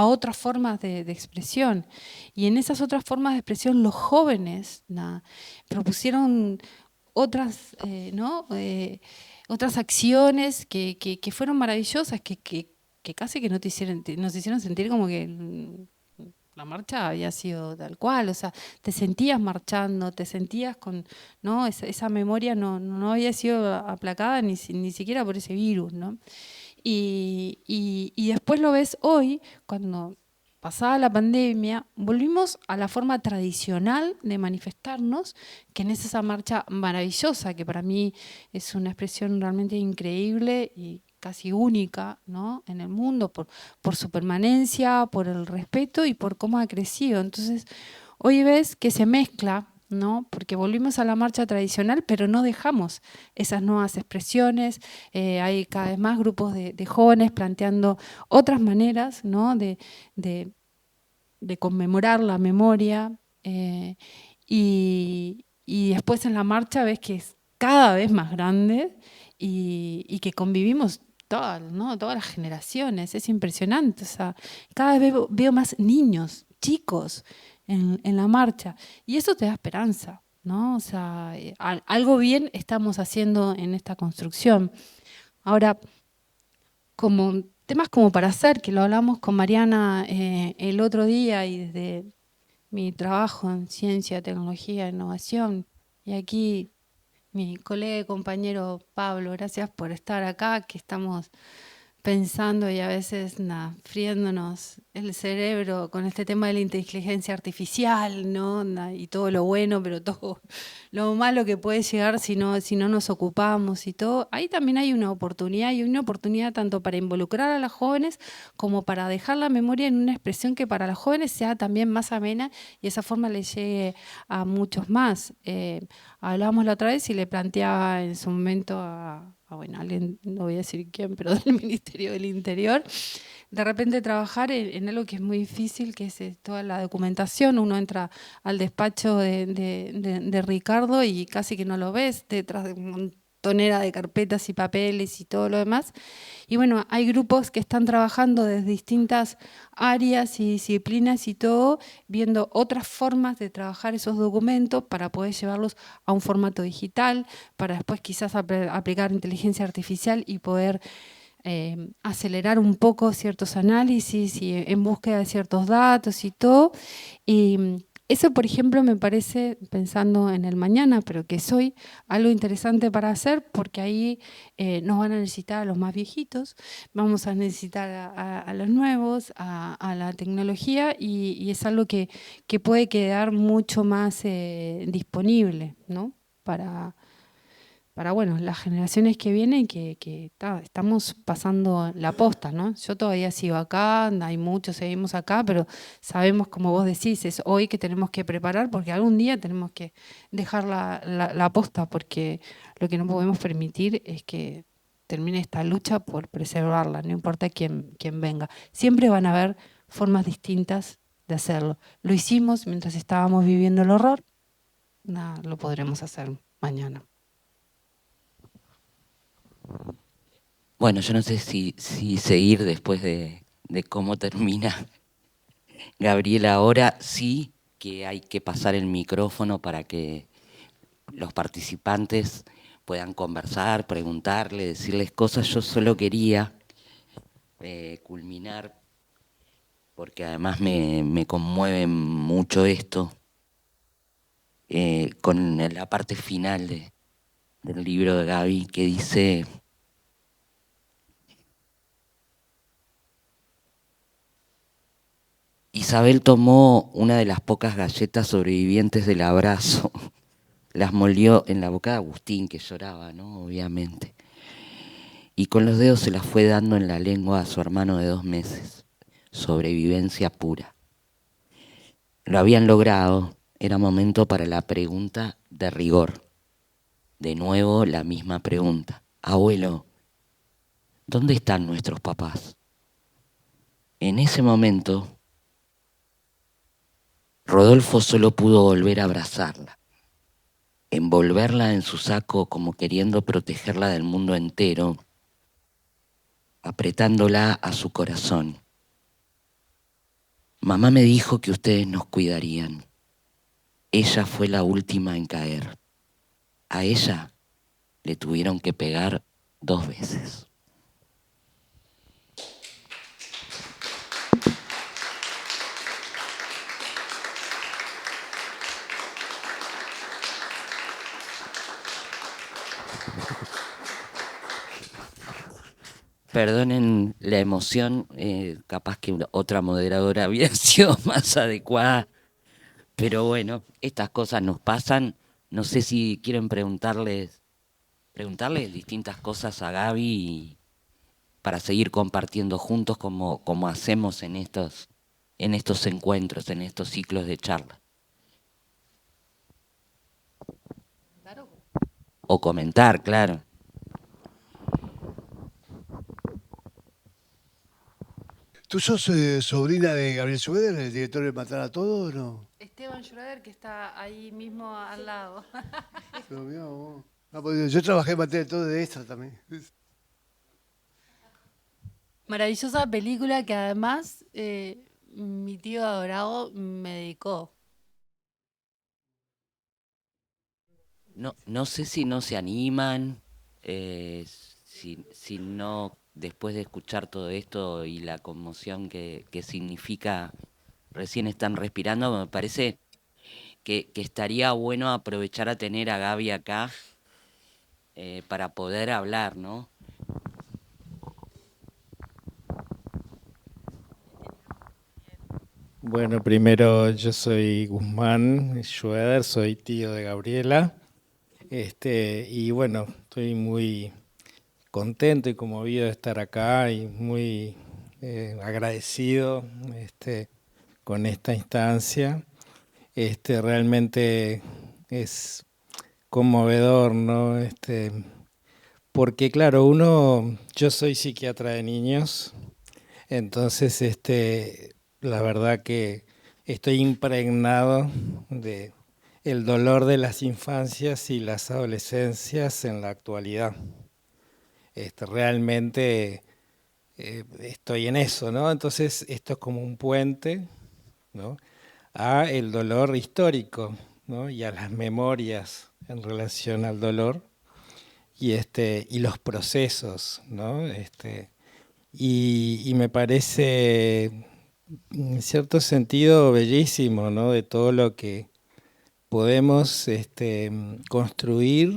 otras formas de expresión. Y en esas otras formas de expresión los jóvenes propusieron otras, ¿no? Otras acciones que fueron maravillosas, que casi que nos hicieron sentir como que la marcha había sido tal cual, o sea, te sentías marchando, te sentías con, ¿no? Esa memoria no había sido aplacada ni siquiera por ese virus, ¿no? Y después lo ves hoy, cuando pasada la pandemia, volvimos a la forma tradicional de manifestarnos, que es esa marcha maravillosa, que para mí es una expresión realmente increíble y casi única, ¿no? En el mundo, por su permanencia, por el respeto y por cómo ha crecido. Entonces, hoy ves que se mezcla, ¿no? Porque volvimos a la marcha tradicional, pero no dejamos esas nuevas expresiones. Hay cada vez más grupos de jóvenes planteando otras maneras, ¿no? de, de conmemorar la memoria. Y después en la marcha ves que es cada vez más grande y que convivimos todas, ¿no? Todas las generaciones. Es impresionante. O sea, cada vez veo más niños, chicos en la marcha. Y eso te da esperanza, ¿no? O sea, algo bien estamos haciendo en esta construcción. Ahora, como temas como para hacer, que lo hablamos con Mariana el otro día y desde mi trabajo en ciencia, tecnología, innovación, y aquí mi colega y compañero Pablo, gracias por estar acá, que estamos pensando y a veces friéndonos el cerebro con este tema de la inteligencia artificial, ¿no? Y todo lo bueno, pero todo lo malo que puede llegar si no nos ocupamos y todo. Ahí también hay una oportunidad, y una oportunidad tanto para involucrar a las jóvenes como para dejar la memoria en una expresión que para las jóvenes sea también más amena y esa forma le llegue a muchos más. Hablábamos la otra vez y le planteaba en su momento bueno, alguien, no voy a decir quién, pero del Ministerio del Interior, de repente trabajar en algo que es muy difícil, que es toda la documentación. Uno entra al despacho de Ricardo y casi que no lo ves, detrás de una montonera de carpetas y papeles y todo lo demás. Y bueno, hay grupos que están trabajando desde distintas áreas y disciplinas y todo, viendo otras formas de trabajar esos documentos para poder llevarlos a un formato digital, para después quizás aplicar inteligencia artificial y poder acelerar un poco ciertos análisis y en búsqueda de ciertos datos y todo. Y eso, por ejemplo, me parece, pensando en el mañana, pero que es hoy, algo interesante para hacer, porque ahí nos van a necesitar a los más viejitos, vamos a necesitar a los nuevos, a la tecnología, y es algo que puede quedar mucho más disponible, ¿no? Para bueno, las generaciones que vienen, estamos pasando la posta, ¿no? Yo todavía sigo acá, hay muchos, seguimos acá, pero sabemos, como vos decís, es hoy que tenemos que preparar, porque algún día tenemos que dejar la posta, porque lo que no podemos permitir es que termine esta lucha por preservarla, no importa quién venga. Siempre van a haber formas distintas de hacerlo. Lo hicimos mientras estábamos viviendo el horror, nada, lo podremos hacer mañana. Bueno, yo no sé si seguir después de cómo termina Gabriela ahora. Sí que hay que pasar el micrófono para que los participantes puedan conversar, preguntarle, decirles cosas. Yo solo quería culminar, porque además me conmueve mucho esto, con la parte final del libro de Gaby, que dice: Isabel tomó una de las pocas galletas sobrevivientes del abrazo, las molió en la boca de Agustín, que lloraba, ¿no? Obviamente, y con los dedos se las fue dando en la lengua a su hermano de 2 meses. Sobrevivencia pura. Lo habían logrado, era momento para la pregunta de rigor. De nuevo la misma pregunta: abuelo, ¿dónde están nuestros papás? En ese momento, Rodolfo solo pudo volver a abrazarla. envolverla en su saco como queriendo protegerla del mundo entero, apretándola a su corazón. Mamá me dijo que ustedes nos cuidarían. Ella fue la última en caer. A ella le tuvieron que pegar 2 veces. Perdonen la emoción, capaz que otra moderadora había sido más adecuada, pero bueno, estas cosas nos pasan. No sé si quieren preguntarles distintas cosas a Gaby para seguir compartiendo juntos como hacemos en estos encuentros, en estos ciclos de charla. O comentar, claro. ¿Tú sos sobrina de Gabriel Schroeder, el director de Matar a Todos, o no? Esteban Schroeder, que está ahí mismo al lado. Pero mirá vos. No, porque yo trabajé en Matar a Todos de extra también. Maravillosa película que además mi tío adorado me dedicó. No sé si no se animan, si no, después de escuchar todo esto y la conmoción que significa, recién están respirando, me parece que estaría bueno aprovechar a tener a Gaby acá para poder hablar, ¿no? Bueno, primero yo soy Guzmán Schroeder, soy tío de Gabriela. Y bueno, estoy muy contento y conmovido de estar acá y muy agradecido con esta instancia. Realmente es conmovedor, ¿no? Porque claro, yo soy psiquiatra de niños, entonces la verdad que estoy impregnado de el dolor de las infancias y las adolescencias en la actualidad. Realmente estoy en eso, ¿no? Entonces esto es como un puente, ¿no? A el dolor histórico, ¿no? Y a las memorias en relación al dolor y los procesos, ¿no? Y me parece, en cierto sentido, bellísimo, ¿no? De todo lo que podemos construir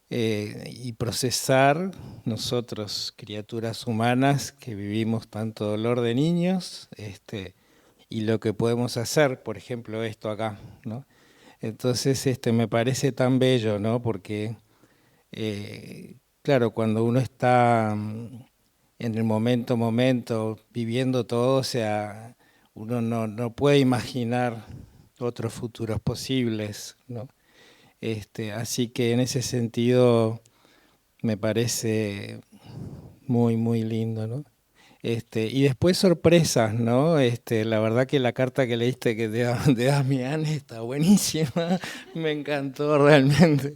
y procesar nosotros, criaturas humanas que vivimos tanto dolor de niños, y lo que podemos hacer, por ejemplo, esto acá, ¿no? Entonces, me parece tan bello, ¿no? Porque, claro, cuando uno está en el momento, viviendo todo, o sea, uno no puede imaginar otros futuros posibles, ¿no? Así que en ese sentido me parece muy, muy lindo, ¿no? Y después sorpresas, ¿no? La verdad que la carta que leíste que de Damián está buenísima, me encantó realmente.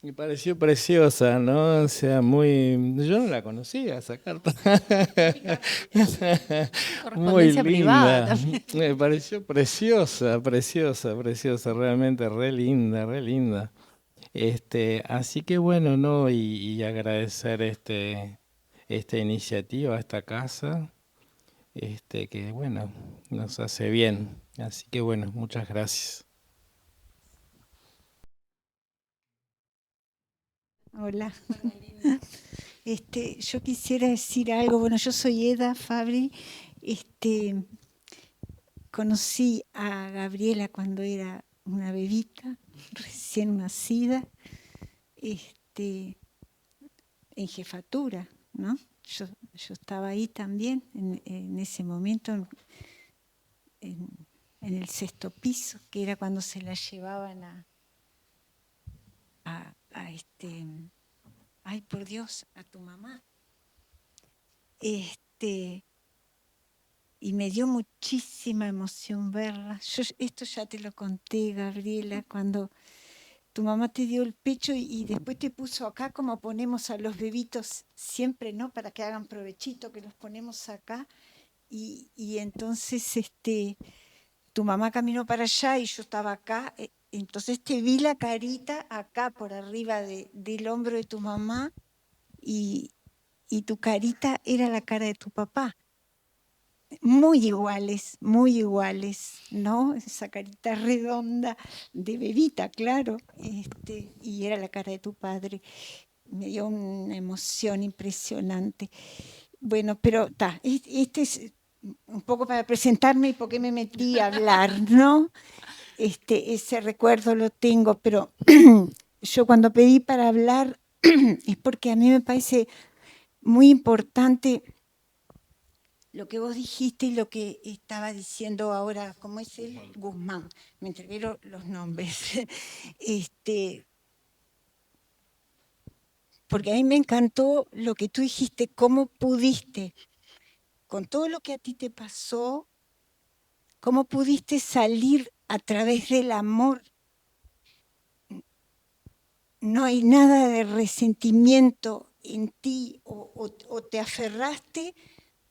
Me pareció preciosa, ¿no? O sea, yo no la conocía esa carta. Muy Correspondencia privada linda. también. Me pareció preciosa, preciosa, preciosa, realmente re linda, re linda. Así que bueno, ¿no? Y agradecer esta iniciativa, esta casa, que bueno, nos hace bien. Así que bueno, muchas gracias. Hola. Yo quisiera decir algo. Bueno, yo soy Eda Fabri. Conocí a Gabriela cuando era una bebita, recién nacida, en jefatura, ¿no? Yo estaba ahí también en ese momento, en el 6.º piso, que era cuando se la llevaban ay, por Dios, a tu mamá. Y me dio muchísima emoción verla. Esto ya te lo conté, Gabriela, cuando tu mamá te dio el pecho y después te puso acá como ponemos a los bebitos siempre, ¿no? Para que hagan provechito, que los ponemos acá. Y entonces tu mamá caminó para allá y yo estaba acá. Entonces te vi la carita acá por arriba del hombro de tu mamá y tu carita era la cara de tu papá. Muy iguales, ¿no? Esa carita redonda de bebita, claro. Y era la cara de tu padre. Me dio una emoción impresionante. Bueno, pero este es un poco para presentarme y por qué me metí a hablar, ¿no? Ese recuerdo lo tengo, pero yo cuando pedí para hablar es porque a mí me parece muy importante lo que vos dijiste y lo que estaba diciendo ahora, ¿cómo es él? Guzmán. Me entregué los nombres. Porque a mí me encantó lo que tú dijiste, cómo pudiste, con todo lo que a ti te pasó, cómo pudiste salir a través del amor. No hay nada de resentimiento en ti o te aferraste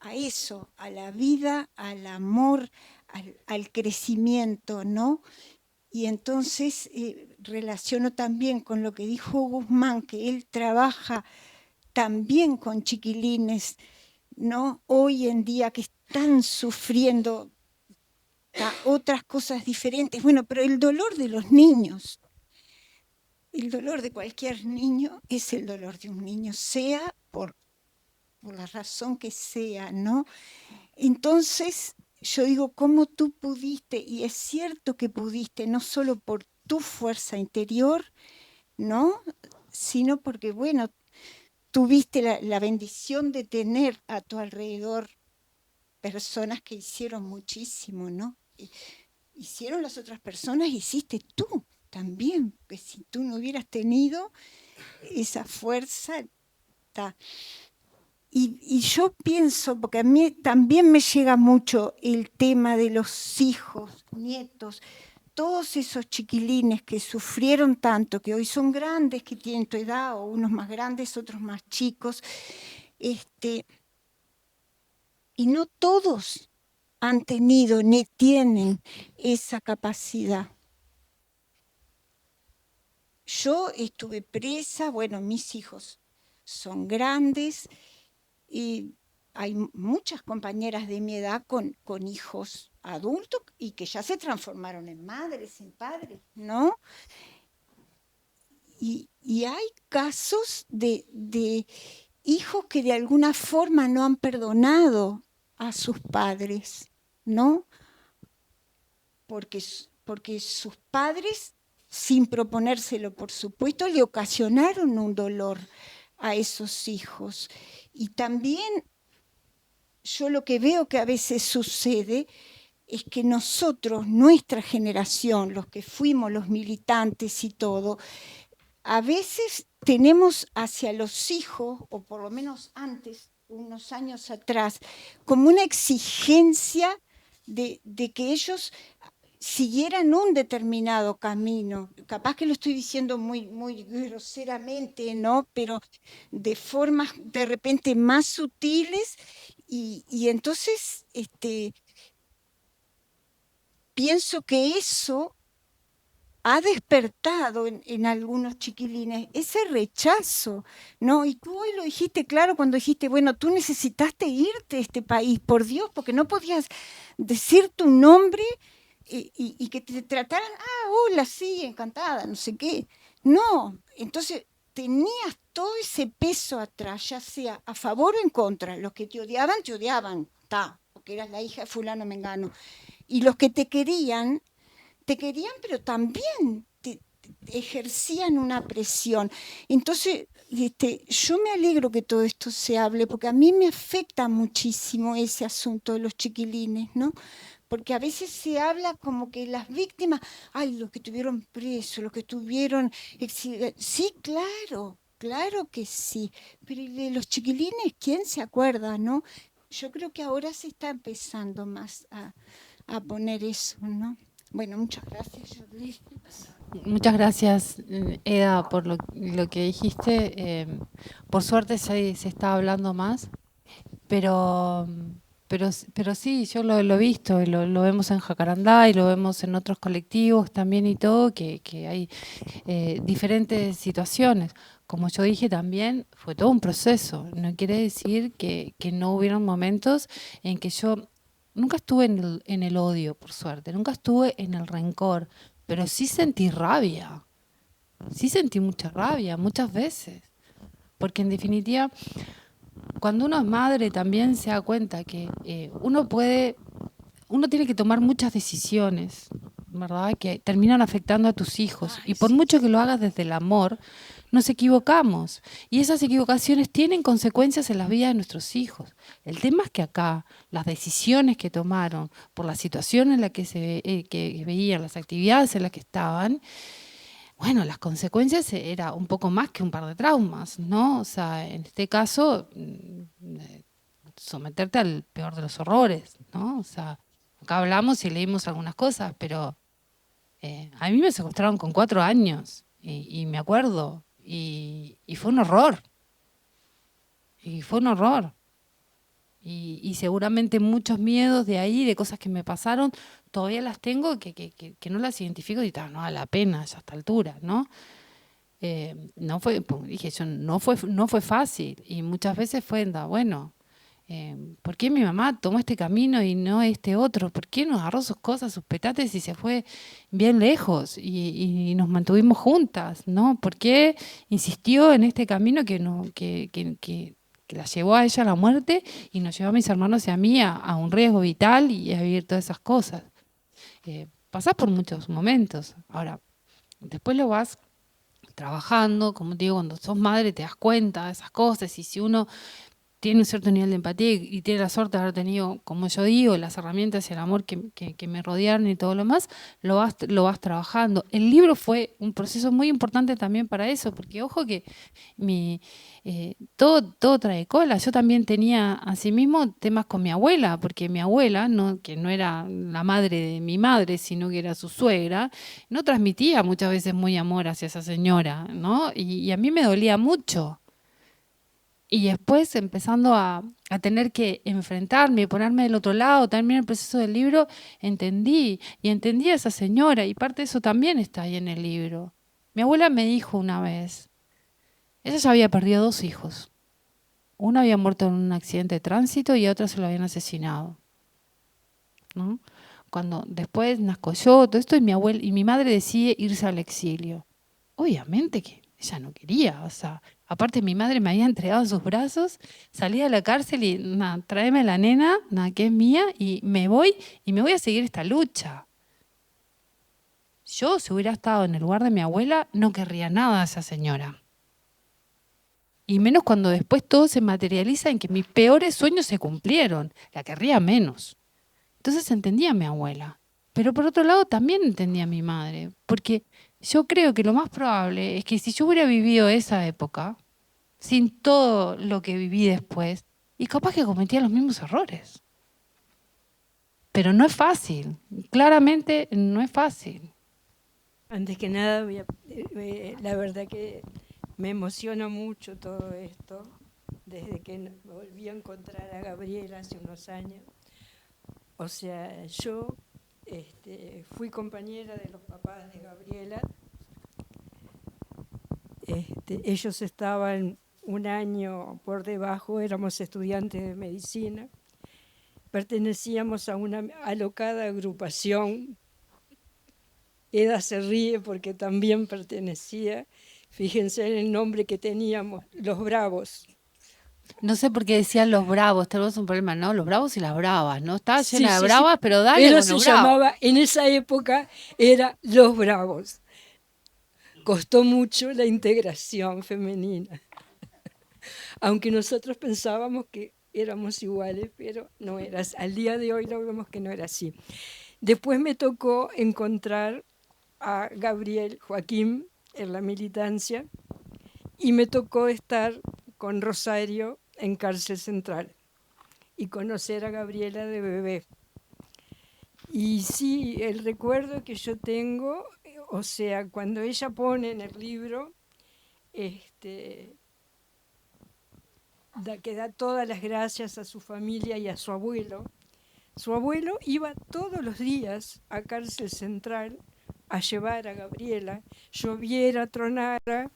a eso, a la vida, al amor, al crecimiento, ¿no? Y entonces relaciono también con lo que dijo Guzmán, que él trabaja también con chiquilines, ¿no? Hoy en día que están sufriendo otras cosas diferentes. Bueno, pero el dolor de los niños, el dolor de cualquier niño es el dolor de un niño, sea por la razón que sea, ¿no? Entonces, yo digo, ¿cómo tú pudiste? Y es cierto que pudiste, no solo por tu fuerza interior, ¿no? Sino porque, bueno, tuviste la bendición de tener a tu alrededor personas que hicieron muchísimo, ¿no? Hicieron las otras personas, hiciste tú también, porque si tú no hubieras tenido esa fuerza, y yo pienso, porque a mí también me llega mucho el tema de los hijos, nietos, todos esos chiquilines que sufrieron tanto, que hoy son grandes, que tienen tu edad, o unos más grandes, otros más chicos, y no todos han tenido ni tienen esa capacidad. Yo estuve presa, bueno, mis hijos son grandes, y hay muchas compañeras de mi edad con hijos adultos y que ya se transformaron en madres, en padres, ¿no? Y hay casos de hijos que de alguna forma no han perdonado a sus padres, ¿no? Porque sus padres, sin proponérselo, por supuesto, le ocasionaron un dolor a esos hijos. Y también yo lo que veo que a veces sucede es que nosotros, nuestra generación, los que fuimos los militantes y todo, a veces tenemos hacia los hijos, o por lo menos antes, unos años atrás, como una exigencia de que ellos siguieran un determinado camino. Capaz que lo estoy diciendo muy, muy groseramente, ¿no? Pero de formas de repente más sutiles y entonces pienso que eso ha despertado en algunos chiquilines ese rechazo, ¿no? Y tú hoy lo dijiste claro cuando dijiste, bueno, tú necesitaste irte de este país, por Dios, porque no podías decir tu nombre y que te trataran, hola, sí, encantada, no sé qué. No, entonces tenías todo ese peso atrás, ya sea a favor o en contra. Los que te odiaban, porque eras la hija de fulano mengano. Y los que te querían, pero también ejercían una presión. Entonces, yo me alegro que todo esto se hable, porque a mí me afecta muchísimo ese asunto de los chiquilines, ¿no? Porque a veces se habla como que las víctimas, los que tuvieron presos, los que tuvieron exiliados. Sí, claro que sí. Pero de los chiquilines, ¿quién se acuerda, no? Yo creo que ahora se está empezando más a poner eso, ¿no? Bueno, muchas gracias, Jordi. Muchas gracias, Eda, por lo que dijiste. Por suerte se está hablando más, pero, pero sí, yo lo he visto, y lo vemos en Jacarandá y lo vemos en otros colectivos también y todo, que hay diferentes situaciones. Como yo dije también, fue todo un proceso. No quiere decir que no hubieran momentos en que yo nunca estuve en el odio, por suerte, nunca estuve en el rencor, pero sí sentí rabia. Sí sentí mucha rabia, muchas veces. Porque en definitiva, cuando uno es madre también se da cuenta que uno tiene que tomar muchas decisiones, ¿verdad? Que terminan afectando a tus hijos. Y por mucho que lo hagas desde el amor, nos equivocamos. Y esas equivocaciones tienen consecuencias en la vida de nuestros hijos. El tema es que acá, las decisiones que tomaron, por la situación en la que veían, las actividades en las que estaban, bueno, las consecuencias era un poco más que un par de traumas, ¿no? O sea, en este caso, someterte al peor de los horrores, ¿no? O sea, acá hablamos y leímos algunas cosas, pero a mí me secuestraron con 4 años y me acuerdo, y fue un horror, y fue un horror. Y seguramente muchos miedos de ahí, de cosas que me pasaron, todavía las tengo que no las identifico y tal, no vale la pena ya a esta altura, ¿no? No fue, pues, dije yo, no fue fácil y muchas veces fue, bueno, ¿por qué mi mamá tomó este camino y no este otro? ¿Por qué no agarró sus cosas, sus petates y se fue bien lejos y nos mantuvimos juntas, ¿no? ¿Por qué insistió en este camino que la llevó a ella a la muerte y nos llevó a mis hermanos y a mí a un riesgo vital y a vivir todas esas cosas? Pasás por muchos momentos. Ahora, después lo vas trabajando, como te digo, cuando sos madre te das cuenta de esas cosas y si uno tiene un cierto nivel de empatía y tiene la suerte de haber tenido, como yo digo, las herramientas y el amor que me rodearon y todo lo más, lo vas trabajando. El libro fue un proceso muy importante también para eso, porque ojo que todo trae cola. Yo también tenía asimismo temas con mi abuela, porque mi abuela, que no era la madre de mi madre, sino que era su suegra, no transmitía muchas veces muy amor hacia esa señora, ¿no? Y a mí me dolía mucho. Y después empezando a tener que enfrentarme, ponerme del otro lado, también en el proceso del libro, entendí a esa señora y parte de eso también está ahí en el libro. Mi abuela me dijo una vez, ella ya había perdido 2 hijos. Uno había muerto en un accidente de tránsito y a otro se lo habían asesinado, ¿no? Cuando después nazco yo, todo esto, y mi madre decide irse al exilio. Obviamente que ella no quería, o sea, aparte mi madre me había entregado en sus brazos, salí a la cárcel y, nada, tráeme la nena, nada, que es mía, y me voy a seguir esta lucha. Yo, si hubiera estado en el lugar de mi abuela, no querría nada a esa señora. Y menos cuando después todo se materializa en que mis peores sueños se cumplieron, la querría menos. Entonces entendía a mi abuela. Pero por otro lado también entendía a mi madre, porque yo creo que lo más probable es que si yo hubiera vivido esa época, sin todo lo que viví después, y capaz que cometía los mismos errores. Pero no es fácil, claramente no es fácil. Antes que nada, la verdad que me emociona mucho todo esto, desde que volví a encontrar a Gabriela hace unos años. O sea, yo fui compañera de los papás de Gabriela. Ellos estaban un año por debajo, éramos estudiantes de medicina. Pertenecíamos a una alocada agrupación. Eda se ríe porque también pertenecía. Fíjense en el nombre que teníamos, Los Bravos. No sé por qué decían los bravos, tenemos un problema, ¿no? Los bravos y las bravas, ¿no? Estaba llena Sí, de sí, bravas, sí. pero dale Pero con se los bravos. llamaba, en esa época, era Los Bravos. Costó mucho la integración femenina. Aunque nosotros pensábamos que éramos iguales, pero no era. Al día de hoy lo vemos que no era así. Después me tocó encontrar a Gabriel Joaquín en la militancia y me tocó estar con Rosario en cárcel central y conocer a Gabriela de bebé. Y sí, el recuerdo que yo tengo, O sea, cuando ella pone en el libro que da todas las gracias a su familia y a su abuelo. Su abuelo iba todos los días a Cárcel Central a llevar a Gabriela, lloviera, tronara,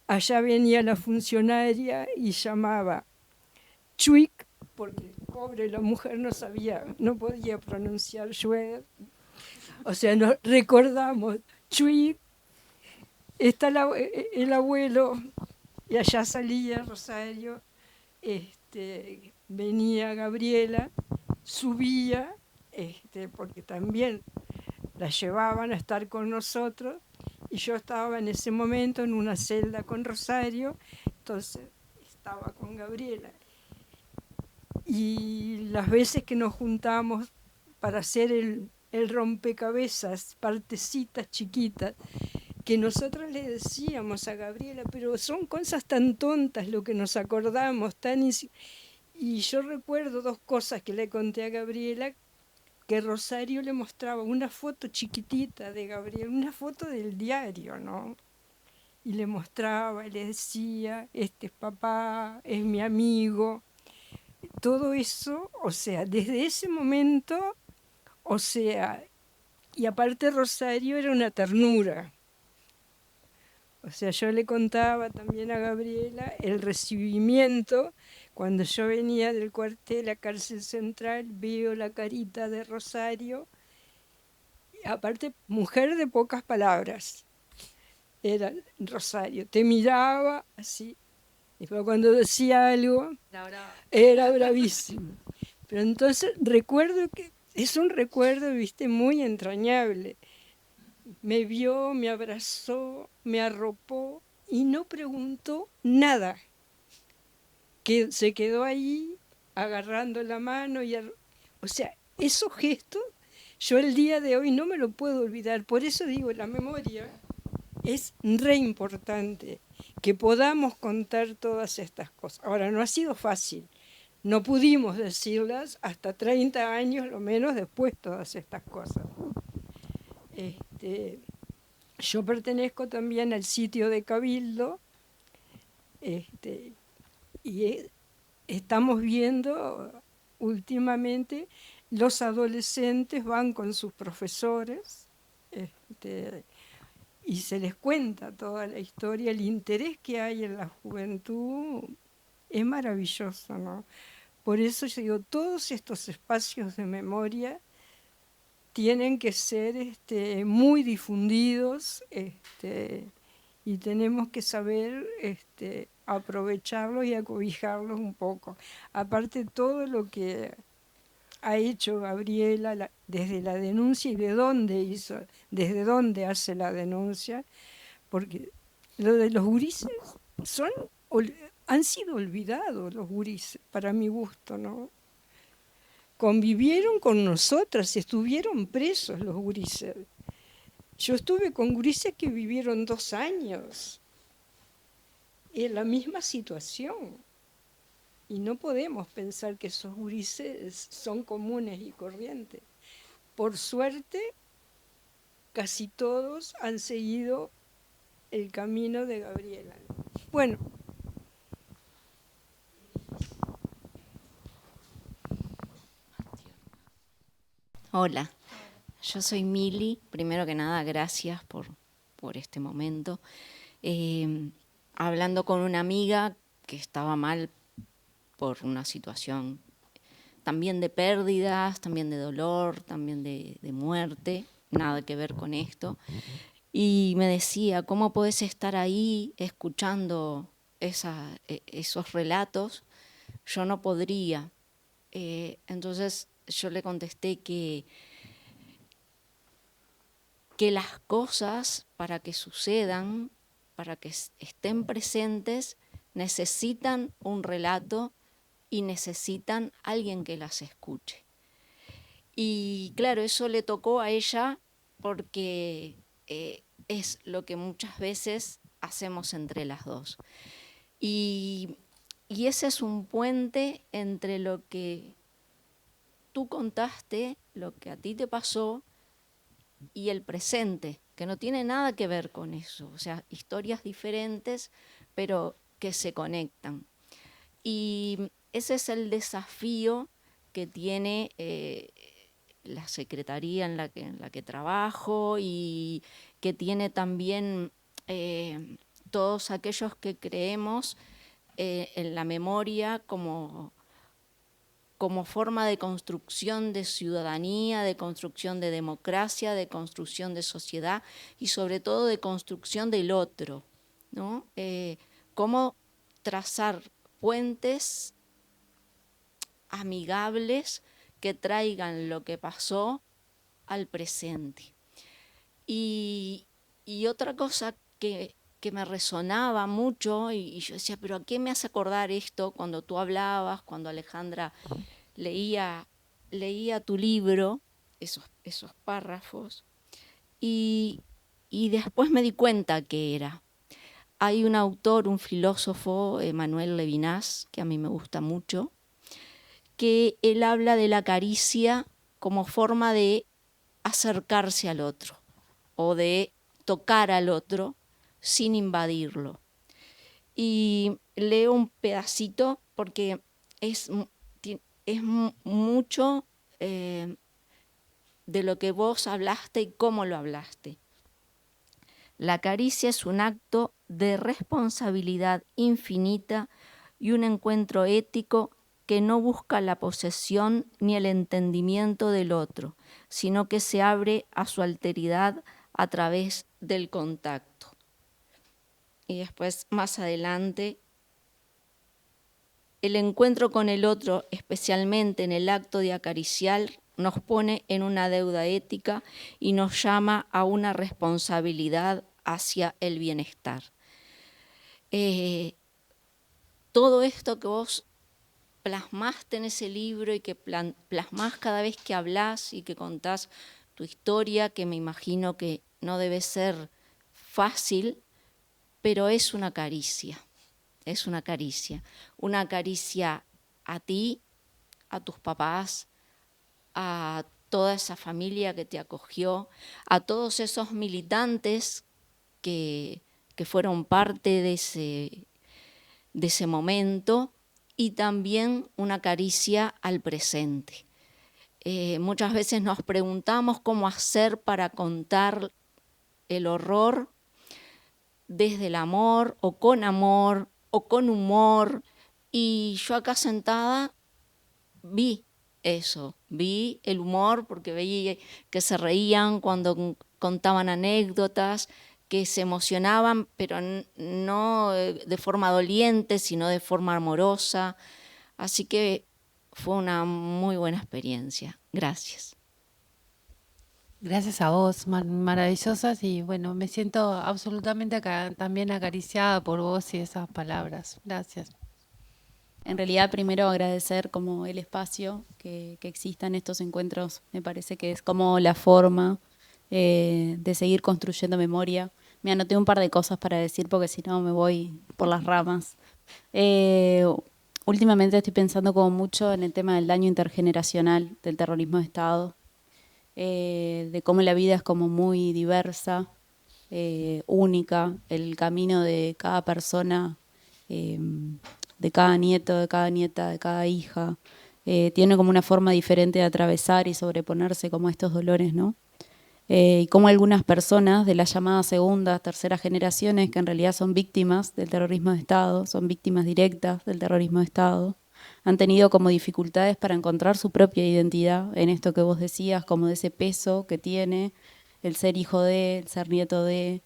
allá venía la funcionaria y llamaba Chuic, porque pobre la mujer no podía pronunciar Schroeder. O sea, nos recordamos, Chuic, está el abuelo, y allá salía Rosario, venía Gabriela, subía, porque también la llevaban a estar con nosotros, y yo estaba en ese momento en una celda con Rosario, entonces estaba con Gabriela. Y las veces que nos juntamos para hacer el rompecabezas, partecitas chiquitas, que nosotros le decíamos a Gabriela, pero son cosas tan tontas lo que nos acordamos, y yo recuerdo dos cosas que le conté a Gabriela, que Rosario le mostraba una foto chiquitita de Gabriela, una foto del diario, ¿no? Y le mostraba, y le decía, este es papá, es mi amigo. Todo eso, o sea, desde ese momento, o sea, y aparte Rosario era una ternura. O sea, yo le contaba también a Gabriela el recibimiento. Cuando yo venía del cuartel a Cárcel Central, veo la carita de Rosario. Aparte, mujer de pocas palabras. Era Rosario. Te miraba así. Y cuando decía algo, era bravísimo. Pero entonces recuerdo que es un recuerdo, viste, muy entrañable. Me vio, me abrazó, me arropó y no preguntó nada. Que se quedó ahí agarrando la mano. O sea, esos gestos yo el día de hoy no me lo puedo olvidar. Por eso digo, la memoria es re importante, que podamos contar todas estas cosas. Ahora, no ha sido fácil. No pudimos decirlas hasta 30 años, lo menos, después todas estas cosas. Yo pertenezco también al sitio de Cabildo, y estamos viendo últimamente los adolescentes van con sus profesores, y se les cuenta toda la historia, el interés que hay en la juventud es maravilloso, ¿no? Por eso yo digo, todos estos espacios de memoria tienen que ser muy difundidos, y tenemos que saber aprovecharlos y acobijarlos un poco. Aparte todo lo que ha hecho Gabriela desde la denuncia y desde dónde hace la denuncia, porque lo de los gurises han sido olvidados los gurises, para mi gusto, ¿no? Convivieron con nosotras, estuvieron presos los gurises. Yo estuve con gurises que vivieron 2 años en la misma situación. Y no podemos pensar que esos gurises son comunes y corrientes. Por suerte, casi todos han seguido el camino de Gabriela. Bueno. Hola, yo soy Mili. Primero que nada, gracias por este momento. Hablando con una amiga que estaba mal por una situación también de pérdidas, también de dolor, también de muerte, nada que ver con esto. Y me decía, ¿cómo podés estar ahí escuchando esos relatos? Yo no podría. Entonces yo le contesté que las cosas, para que sucedan, para que estén presentes, necesitan un relato y necesitan alguien que las escuche. Y claro, eso le tocó a ella porque es lo que muchas veces hacemos entre las dos. Y ese es un puente entre lo que tú contaste, lo que a ti te pasó, y el presente, que no tiene nada que ver con eso, o sea, historias diferentes, pero que se conectan. Y ese es el desafío que tiene la secretaría en la que trabajo y que tiene también todos aquellos que creemos en la memoria como forma de construcción de ciudadanía, de construcción de democracia, de construcción de sociedad y sobre todo de construcción del otro, ¿no? Cómo trazar puentes amigables que traigan lo que pasó al presente. Y otra cosa que me resonaba mucho, y yo decía, pero ¿a qué me hace acordar esto cuando tú hablabas, cuando Alejandra leía tu libro, esos párrafos, y después me di cuenta que era. Hay un autor, un filósofo, Emmanuel Levinas, que a mí me gusta mucho, que él habla de la caricia como forma de acercarse al otro o de tocar al otro sin invadirlo. Y leo un pedacito porque es mucho de lo que vos hablaste y cómo lo hablaste. La caricia es un acto de responsabilidad infinita y un encuentro ético que no busca la posesión ni el entendimiento del otro, sino que se abre a su alteridad a través del contacto. Y después, más adelante, el encuentro con el otro, especialmente en el acto de acariciar, nos pone en una deuda ética y nos llama a una responsabilidad hacia el bienestar. Todo esto que vos plasmaste en ese libro y que plasmás cada vez que hablás y que contás tu historia, que me imagino que no debe ser fácil, pero es una caricia, una caricia a ti, a tus papás, a toda esa familia que te acogió, a todos esos militantes que fueron parte de ese momento, y también una caricia al presente. Muchas veces nos preguntamos cómo hacer para contar el horror desde el amor o con humor, y yo acá sentada vi eso, vi el humor porque veía que se reían cuando contaban anécdotas, que se emocionaban, pero no de forma doliente, sino de forma amorosa. Así que fue una muy buena experiencia. Gracias. Gracias a vos, maravillosas, y bueno, me siento absolutamente también acariciada por vos y esas palabras. Gracias. En realidad, primero agradecer como el espacio que existan estos encuentros. Me parece que es como la forma de seguir construyendo memoria. Me anoté un par de cosas para decir porque si no me voy por las ramas. Últimamente estoy pensando como mucho en el tema del daño intergeneracional del terrorismo de Estado, de cómo la vida es como muy diversa, única, el camino de cada persona, de cada nieto, de cada nieta, de cada hija, tiene como una forma diferente de atravesar y sobreponerse como a estos dolores, ¿no? Y cómo algunas personas de las llamadas segundas, terceras generaciones, que en realidad son víctimas del terrorismo de Estado, son víctimas directas del terrorismo de Estado, han tenido como dificultades para encontrar su propia identidad en esto que vos decías, como de ese peso que tiene el ser hijo de, el ser nieto de.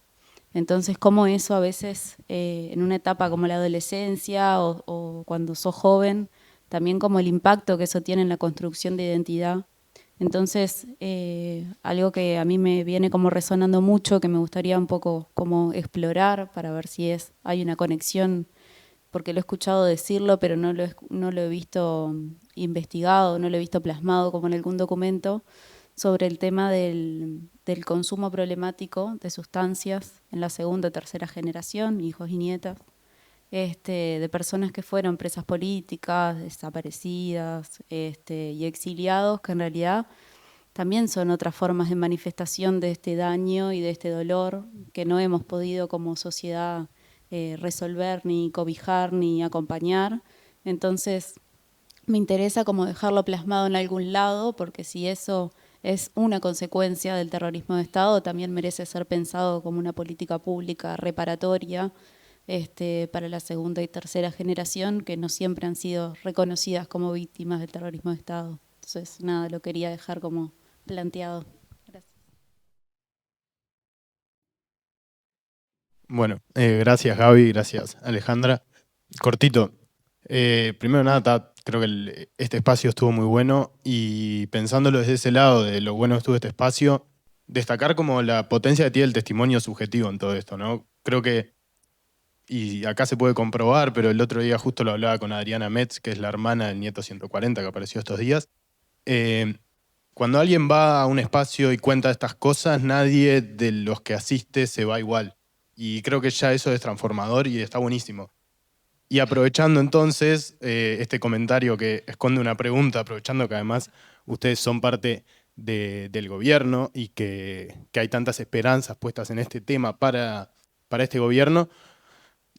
Entonces, cómo eso a veces, en una etapa como la adolescencia o cuando sos joven, también como el impacto que eso tiene en la construcción de identidad. Entonces, algo que a mí me viene como resonando mucho, que me gustaría un poco como explorar para ver si hay una conexión, porque lo he escuchado decirlo, pero no lo he visto investigado, no lo he visto plasmado como en algún documento, sobre el tema del consumo problemático de sustancias en la segunda, tercera generación, hijos y nietas, de personas que fueron presas políticas, desaparecidas y exiliados, que en realidad también son otras formas de manifestación de este daño y de este dolor que no hemos podido como sociedad resolver, ni cobijar, ni acompañar. Entonces, me interesa como dejarlo plasmado en algún lado, porque si eso es una consecuencia del terrorismo de Estado, también merece ser pensado como una política pública reparatoria para la segunda y tercera generación, que no siempre han sido reconocidas como víctimas del terrorismo de Estado. Entonces, nada, lo quería dejar como planteado. Gracias. Bueno, gracias Gaby, gracias Alejandra. Cortito. Primero nada, creo que este espacio estuvo muy bueno y pensándolo desde ese lado de lo bueno que estuvo este espacio, destacar como la potencia que tiene el testimonio subjetivo en todo esto, ¿no? Creo que, y acá se puede comprobar, pero el otro día justo lo hablaba con Adriana Metz, que es la hermana del nieto 140 que apareció estos días. Cuando alguien va a un espacio y cuenta estas cosas, nadie de los que asiste se va igual. Y creo que ya eso es transformador y está buenísimo. Y aprovechando entonces este comentario que esconde una pregunta, aprovechando que además ustedes son parte del gobierno y que hay tantas esperanzas puestas en este tema para este gobierno,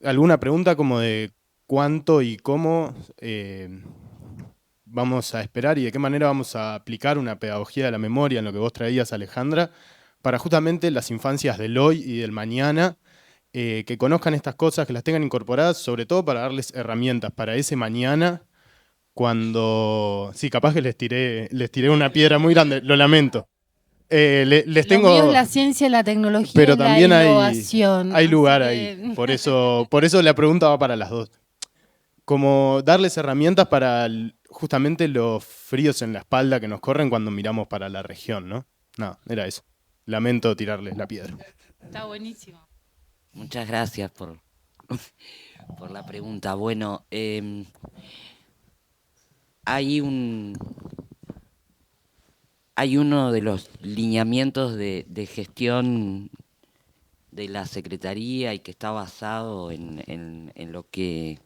¿alguna pregunta como de cuánto y cómo vamos a esperar y de qué manera vamos a aplicar una pedagogía de la memoria en lo que vos traías, Alejandra, para justamente las infancias del hoy y del mañana, que conozcan estas cosas, que las tengan incorporadas, sobre todo para darles herramientas para ese mañana, cuando... Sí, capaz que les tiré una piedra muy grande, lo lamento. Les tengo... Lo mío es la ciencia, la tecnología, pero también la innovación. hay lugar ahí, por eso la pregunta va para las dos. Como darles herramientas para justamente los fríos en la espalda que nos corren cuando miramos para la región, ¿no? No, era eso. Lamento tirarles la piedra. Está buenísimo. Muchas gracias por la pregunta. Bueno, hay uno de los lineamientos de gestión de la Secretaría y que está basado en lo que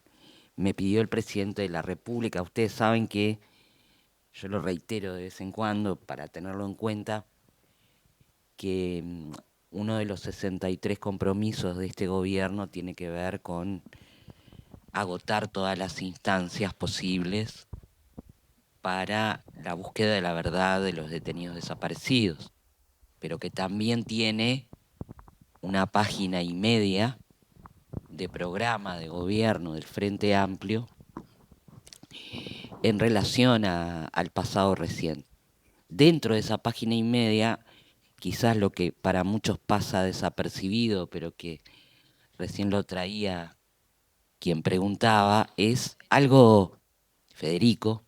me pidió el presidente de la República. Ustedes saben que, yo lo reitero de vez en cuando para tenerlo en cuenta, que uno de los 63 compromisos de este gobierno tiene que ver con agotar todas las instancias posibles para la búsqueda de la verdad de los detenidos desaparecidos, pero que también tiene una página y media de programa de gobierno del Frente Amplio en relación al pasado reciente. Dentro de esa página y media, quizás lo que para muchos pasa desapercibido, pero que recién lo traía quien preguntaba, es algo, Federico,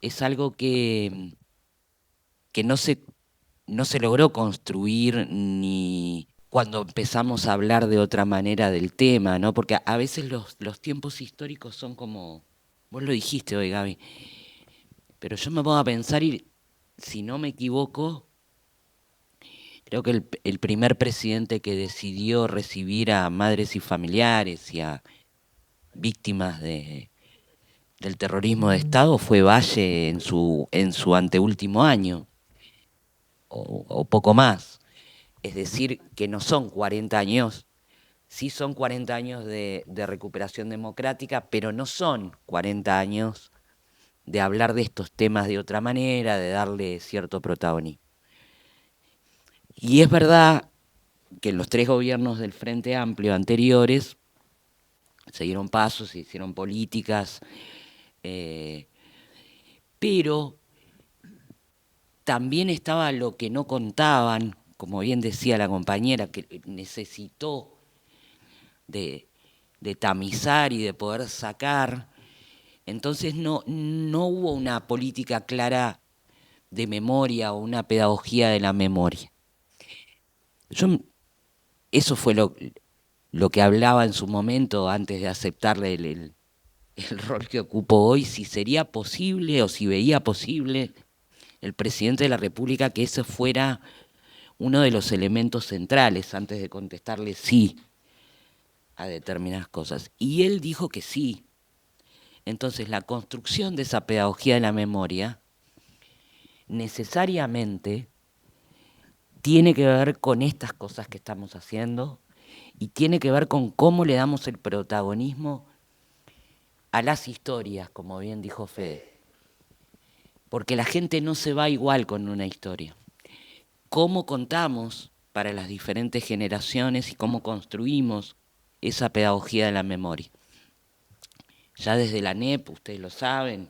es algo que no se logró construir ni cuando empezamos a hablar de otra manera del tema, ¿no? Porque a veces los tiempos históricos son como, vos lo dijiste hoy, Gaby, pero yo me pongo a pensar y, si no me equivoco, creo que el primer presidente que decidió recibir a madres y familiares y a víctimas del terrorismo de Estado fue Valle en su anteúltimo año, o poco más. Es decir, que no son 40 años, sí son 40 años de recuperación democrática, pero no son 40 años de hablar de estos temas de otra manera, de darle cierto protagonismo. Y es verdad que en los 3 gobiernos del Frente Amplio anteriores se dieron pasos, se hicieron políticas, pero también estaba lo que no contaban, como bien decía la compañera, que necesitó de tamizar y de poder sacar. Entonces no hubo una política clara de memoria o una pedagogía de la memoria. Eso fue lo que hablaba en su momento antes de aceptarle el rol que ocupo hoy, si sería posible o si veía posible el presidente de la República que ese fuera uno de los elementos centrales antes de contestarle sí a determinadas cosas. Y él dijo que sí. Entonces la construcción de esa pedagogía de la memoria necesariamente tiene que ver con estas cosas que estamos haciendo y tiene que ver con cómo le damos el protagonismo a las historias, como bien dijo Fede. Porque la gente no se va igual con una historia. Cómo contamos para las diferentes generaciones y cómo construimos esa pedagogía de la memoria. Ya desde la ANEP, ustedes lo saben,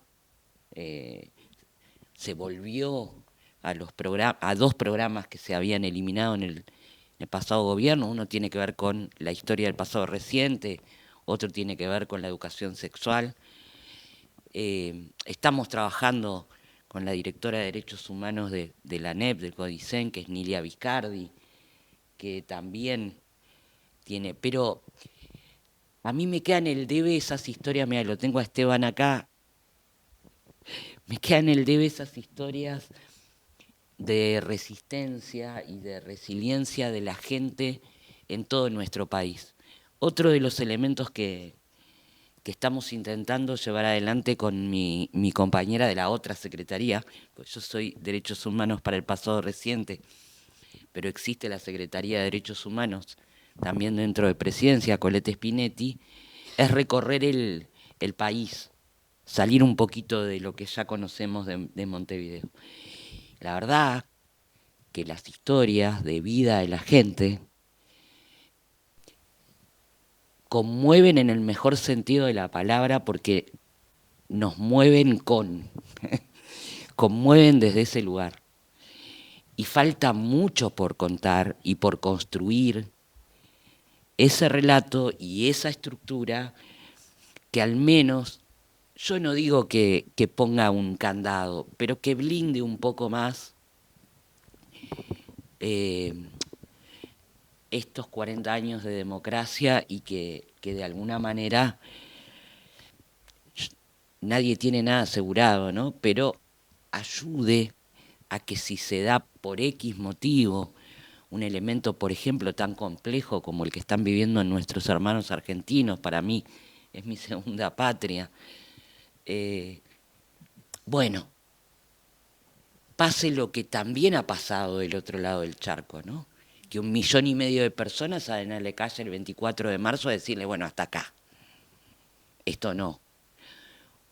se volvió a dos programas que se habían eliminado en el pasado gobierno. Uno tiene que ver con la historia del pasado reciente, otro tiene que ver con la educación sexual. Estamos trabajando con la directora de Derechos Humanos de la ANEP, del CODICEN, que es Nilia Viscardi, que también tiene... Pero a mí me quedan el debe esas historias, mira, lo tengo a Esteban acá, me quedan el debe esas historias de resistencia y de resiliencia de la gente en todo nuestro país. Otro de los elementos que estamos intentando llevar adelante con mi compañera de la otra secretaría, pues yo soy Derechos Humanos para el pasado reciente, pero existe la Secretaría de Derechos Humanos también dentro de Presidencia, Colette Spinetti, es recorrer el país, salir un poquito de lo que ya conocemos de Montevideo. La verdad que las historias de vida de la gente conmueven en el mejor sentido de la palabra porque nos mueven conmueven desde ese lugar. Y falta mucho por contar y por construir ese relato y esa estructura que al menos, yo no digo que ponga un candado, pero que blinde un poco más estos 40 años de democracia y que de alguna manera nadie tiene nada asegurado, ¿no? Pero ayude a que si se da por X motivo un elemento, por ejemplo, tan complejo como el que están viviendo nuestros hermanos argentinos, para mí es mi segunda patria, bueno, pase lo que también ha pasado del otro lado del charco, ¿no? Que 1,5 millones de personas salen a la calle el 24 de marzo a decirle, bueno, hasta acá, esto no.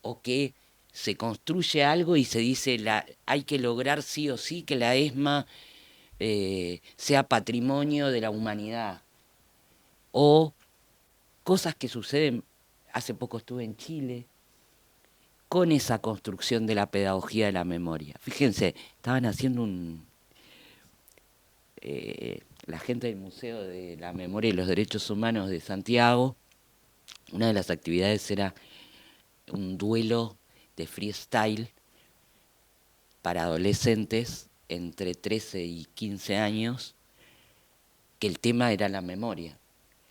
O que se construye algo y se dice, hay que lograr sí o sí que la ESMA sea patrimonio de la humanidad. O cosas que suceden, hace poco estuve en Chile, con esa construcción de la pedagogía de la memoria. Fíjense, estaban haciendo la gente del Museo de la Memoria y los Derechos Humanos de Santiago, una de las actividades era un duelo de freestyle para adolescentes entre 13 y 15 años, que el tema era la memoria.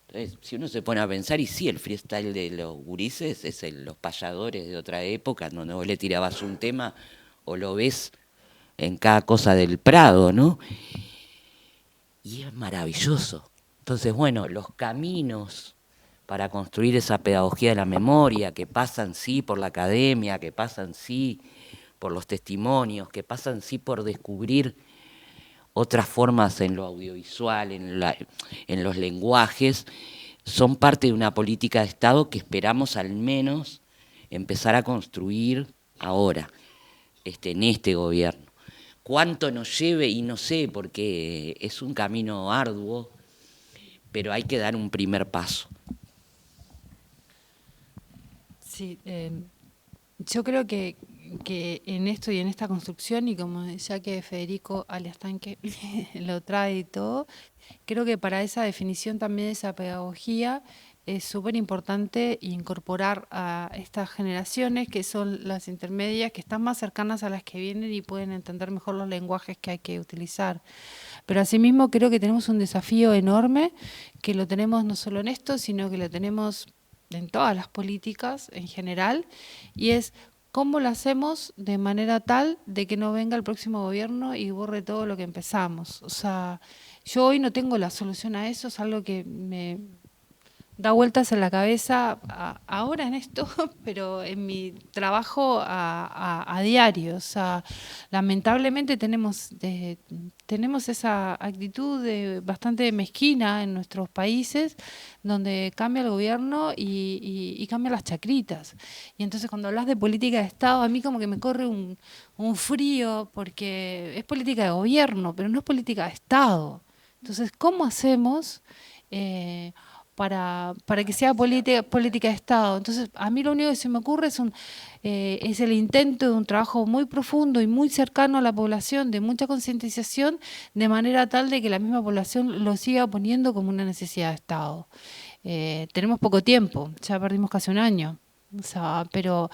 Entonces, si uno se pone a pensar, y sí, el freestyle de los gurises es los payadores de otra época, donde vos le tirabas un tema o lo ves en cada cosa del Prado, ¿no? Y es maravilloso. Entonces, bueno, los caminos para construir esa pedagogía de la memoria, que pasan sí por la academia, que pasan sí por los testimonios, que pasan sí por descubrir otras formas en lo audiovisual, en los lenguajes, son parte de una política de Estado que esperamos al menos empezar a construir ahora, en este gobierno. Cuánto nos lleve, y no sé, porque es un camino arduo, pero hay que dar un primer paso. Sí, yo creo que en esto y en esta construcción, y como ya que Federico Aliastanque lo trae y todo, creo que para esa definición también de esa pedagogía es súper importante incorporar a estas generaciones que son las intermedias, que están más cercanas a las que vienen y pueden entender mejor los lenguajes que hay que utilizar. Pero asimismo creo que tenemos un desafío enorme, que lo tenemos no solo en esto, sino que lo tenemos en todas las políticas en general, y es cómo lo hacemos de manera tal de que no venga el próximo gobierno y borre todo lo que empezamos. O sea, yo hoy no tengo la solución a eso, es algo que da vueltas en la cabeza ahora en esto, pero en mi trabajo a diario. O sea, lamentablemente tenemos esa actitud bastante mezquina en nuestros países, donde cambia el gobierno y cambian las chacritas. Y entonces cuando hablas de política de Estado, a mí como que me corre un frío, porque es política de gobierno, pero no es política de Estado. Entonces, ¿cómo hacemos para que sea política de Estado? Entonces, a mí lo único que se me ocurre es el intento de un trabajo muy profundo y muy cercano a la población, de mucha concientización, de manera tal de que la misma población lo siga poniendo como una necesidad de Estado. Tenemos poco tiempo, ya perdimos casi un año, o sea, pero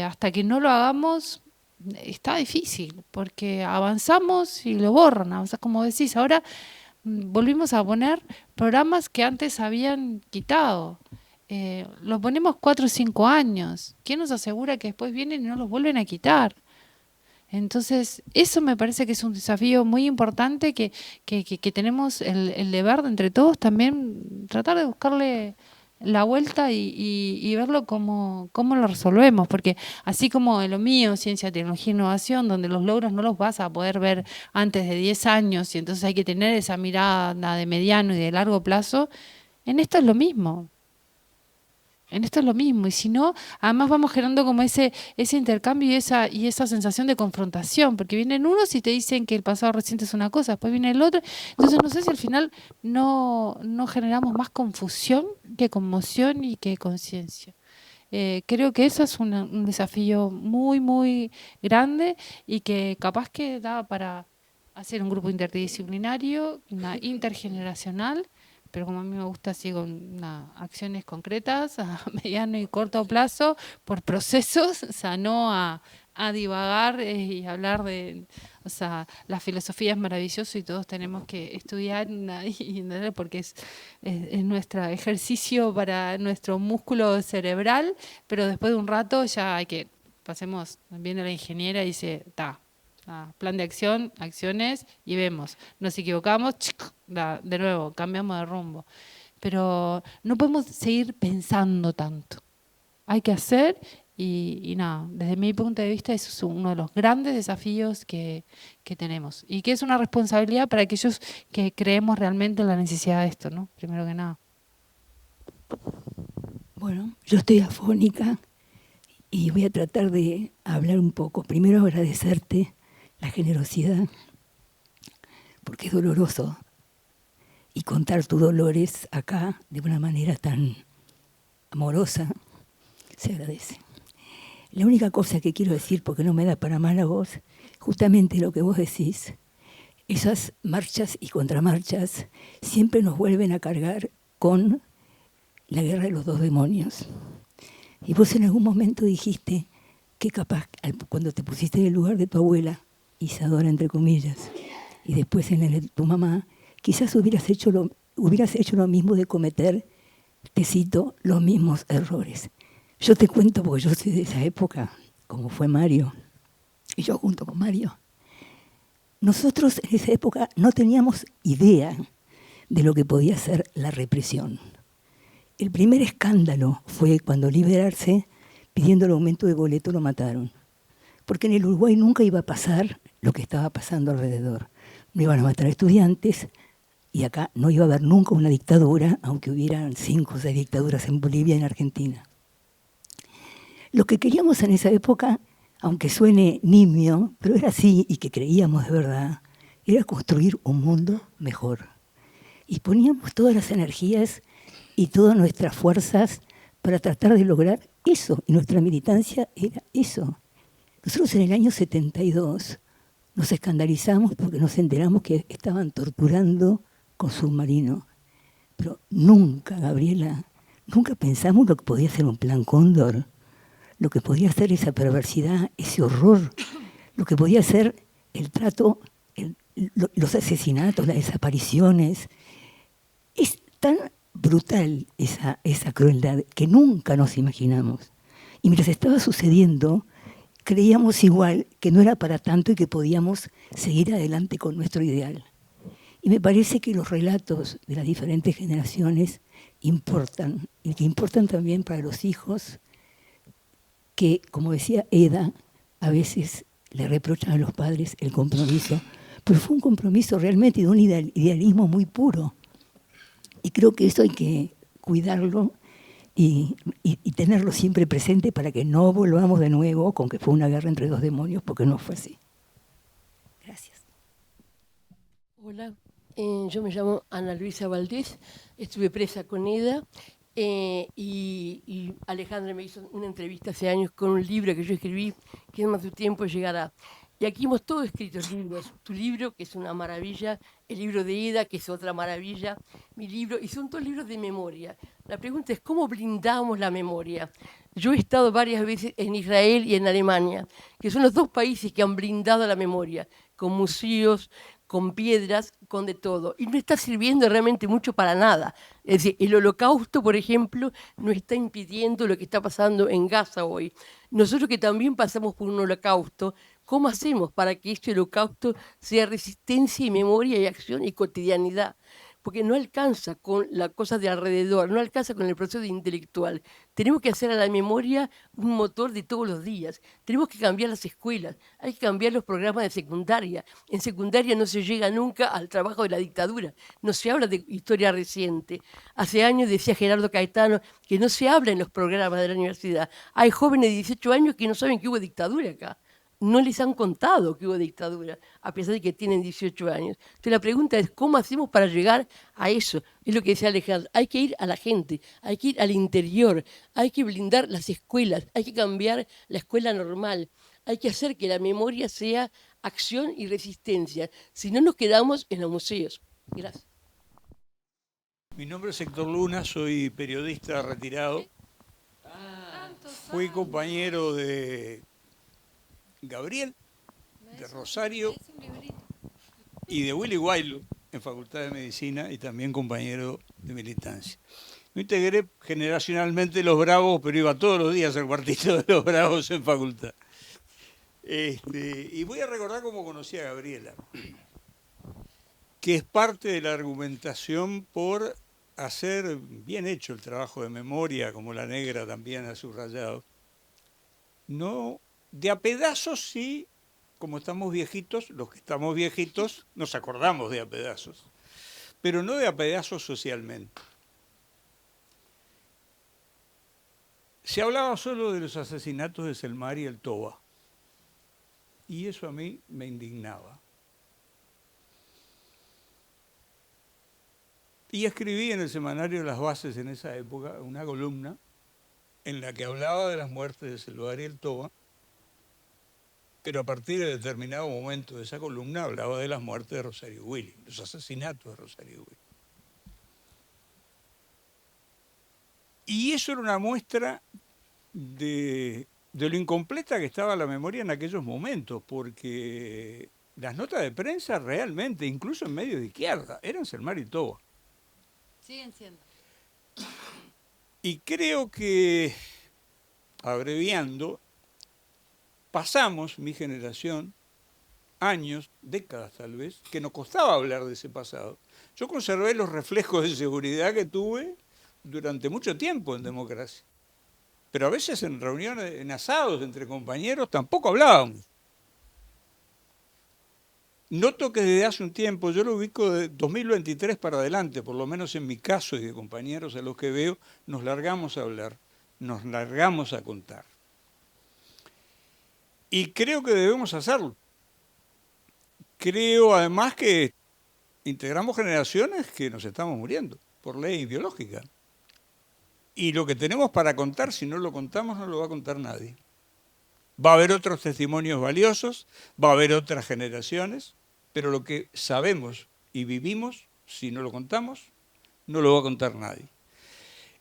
hasta que no lo hagamos está difícil, porque avanzamos y lo borran, avanzás, como decís, ahora volvimos a poner programas que antes habían quitado. Los ponemos 4 o 5 años. ¿Quién nos asegura que después vienen y no los vuelven a quitar? Entonces, eso me parece que es un desafío muy importante que tenemos el deber de entre todos también tratar de buscarle la vuelta y verlo cómo lo resolvemos, porque así como en lo mío, ciencia, tecnología e innovación, donde los logros no los vas a poder ver antes de 10 años y entonces hay que tener esa mirada de mediano y de largo plazo, en esto es lo mismo. En esto es lo mismo, y si no, además vamos generando como ese intercambio y esa sensación de confrontación, porque vienen unos y te dicen que el pasado reciente es una cosa, después viene el otro, entonces no sé si al final no generamos más confusión que conmoción y que conciencia. Creo que eso es un desafío muy, muy grande y que capaz que da para hacer un grupo interdisciplinario, intergeneracional, pero como a mí me gusta así con acciones concretas a mediano y corto plazo, por procesos, o sea, no a divagar y hablar de, o sea, la filosofía es maravilloso y todos tenemos que estudiar y entender porque es nuestro ejercicio para nuestro músculo cerebral, pero después de un rato ya hay que, pasemos, viene la ingeniera y dice, plan de acción, acciones y vemos. Nos equivocamos, de nuevo, cambiamos de rumbo. Pero no podemos seguir pensando tanto. Hay que hacer y nada, desde mi punto de vista eso es uno de los grandes desafíos que tenemos y que es una responsabilidad para aquellos que creemos realmente en la necesidad de esto, ¿no? Primero que nada. Bueno, yo estoy afónica y voy a tratar de hablar un poco. Primero agradecerte la generosidad, porque es doloroso, y contar tus dolores acá de una manera tan amorosa, se agradece. La única cosa que quiero decir, porque no me da para mal a vos, justamente lo que vos decís, esas marchas y contramarchas siempre nos vuelven a cargar con la guerra de los dos demonios. Y vos en algún momento dijiste que capaz, cuando te pusiste en el lugar de tu abuela, Isadora entre comillas, y después en el de tu mamá, quizás hubieras hecho lo mismo de cometer, te cito, los mismos errores. Yo te cuento porque yo soy de esa época, como fue Mario, y yo junto con Mario. Nosotros en esa época no teníamos idea de lo que podía ser la represión. El primer escándalo fue cuando Liberarse, pidiendo el aumento de boleto, lo mataron. Porque en el Uruguay nunca iba a pasar lo que estaba pasando alrededor. No iban a matar estudiantes y acá no iba a haber nunca una dictadura, aunque hubieran 5 o 6 dictaduras en Bolivia y en Argentina. Lo que queríamos en esa época, aunque suene nimio, pero era así y que creíamos de verdad, era construir un mundo mejor. Y poníamos todas las energías y todas nuestras fuerzas para tratar de lograr eso. Y nuestra militancia era eso. Nosotros en el año 72 nos escandalizamos porque nos enteramos que estaban torturando con submarino. Pero nunca, Gabriela, nunca pensamos lo que podía ser un plan Cóndor, lo que podía ser esa perversidad, ese horror, lo que podía ser el trato, los asesinatos, las desapariciones. Es tan brutal esa crueldad que nunca nos imaginamos. Y mientras estaba sucediendo, creíamos igual que no era para tanto y que podíamos seguir adelante con nuestro ideal. Y me parece que los relatos de las diferentes generaciones importan y que importan también para los hijos que, como decía Eda, a veces le reprochan a los padres el compromiso, pero fue un compromiso realmente de un idealismo muy puro. Y creo que eso hay que cuidarlo y tenerlo siempre presente para que no volvamos de nuevo con que fue una guerra entre dos demonios, porque no fue así. Gracias. Hola, yo me llamo Ana Luisa Valdés, estuve presa con Eda y Alejandra me hizo una entrevista hace años con un libro que yo escribí, que en más de tiempo llegará. Y aquí hemos todos escrito libros. Tu libro, que es una maravilla, el libro de Eda, que es otra maravilla, mi libro, y son todos libros de memoria. La pregunta es, ¿cómo blindamos la memoria? Yo he estado varias veces en Israel y en Alemania, que son los dos países que han blindado la memoria, con museos, con piedras, con de todo. Y no está sirviendo realmente mucho para nada. Es decir, el Holocausto, por ejemplo, no está impidiendo lo que está pasando en Gaza hoy. Nosotros que también pasamos por un holocausto, ¿cómo hacemos para que este holocausto sea resistencia y memoria y acción y cotidianidad? Porque no alcanza con la cosa de alrededor, no alcanza con el proceso intelectual. Tenemos que hacer a la memoria un motor de todos los días. Tenemos que cambiar las escuelas, hay que cambiar los programas de secundaria. En secundaria no se llega nunca al trabajo de la dictadura, no se habla de historia reciente. Hace años decía Gerardo Caetano que no se habla en los programas de la universidad. Hay jóvenes de 18 años que no saben que hubo dictadura acá. No les han contado que hubo dictadura, a pesar de que tienen 18 años. Entonces la pregunta es, ¿cómo hacemos para llegar a eso? Es lo que decía Alejandro, hay que ir a la gente, hay que ir al interior, hay que blindar las escuelas, hay que cambiar la escuela normal, hay que hacer que la memoria sea acción y resistencia, si no nos quedamos en los museos. Gracias. Mi nombre es Héctor Luna, soy periodista retirado. Fui compañero de Gabriel, de Rosario y de Willy Guaylo en Facultad de Medicina y también compañero de militancia. Me integré generacionalmente los Bravos, pero iba todos los días al cuartito de los Bravos en facultad. Y voy a recordar cómo conocí a Gabriela, que es parte de la argumentación por hacer bien hecho el trabajo de memoria, como la negra también ha subrayado. No, de a pedazos sí, como estamos viejitos, los que estamos viejitos nos acordamos de a pedazos, pero no de a pedazos socialmente. Se hablaba solo de los asesinatos de Selmar y el Toba, y eso a mí me indignaba. Y escribí en el semanario Las Bases en esa época una columna en la que hablaba de las muertes de Selmar y el Toba, pero a partir de determinado momento de esa columna hablaba de las muertes de Rosario Willy, los asesinatos de Rosario Willy. Y eso era una muestra de lo incompleta que estaba la memoria en aquellos momentos, porque las notas de prensa realmente, incluso en medios de izquierda, eran Selmar y Toba. Siguen siendo. Y creo que, abreviando, pasamos, mi generación, años, décadas tal vez, que nos costaba hablar de ese pasado. Yo conservé los reflejos de seguridad que tuve durante mucho tiempo en democracia. Pero a veces en reuniones, en asados entre compañeros, tampoco hablábamos. Noto que desde hace un tiempo, yo lo ubico de 2023 para adelante, por lo menos en mi caso y de compañeros a los que veo, nos largamos a hablar, nos largamos a contar. Y creo que debemos hacerlo. Creo además que integramos generaciones que nos estamos muriendo por ley biológica. Y lo que tenemos para contar, si no lo contamos, no lo va a contar nadie. Va a haber otros testimonios valiosos, va a haber otras generaciones, pero lo que sabemos y vivimos, si no lo contamos, no lo va a contar nadie.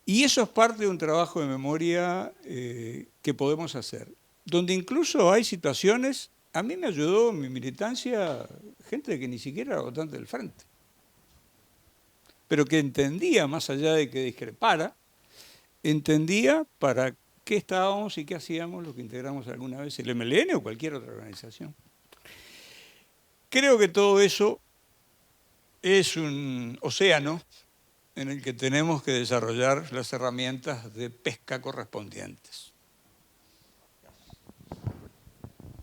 Y eso es parte de un trabajo de memoria que podemos hacer, donde incluso hay situaciones, a mí me ayudó en mi militancia gente que ni siquiera era votante del Frente, pero que entendía, más allá de que discrepara, entendía para qué estábamos y qué hacíamos los que integramos alguna vez el MLN o cualquier otra organización. Creo que todo eso es un océano en el que tenemos que desarrollar las herramientas de pesca correspondientes.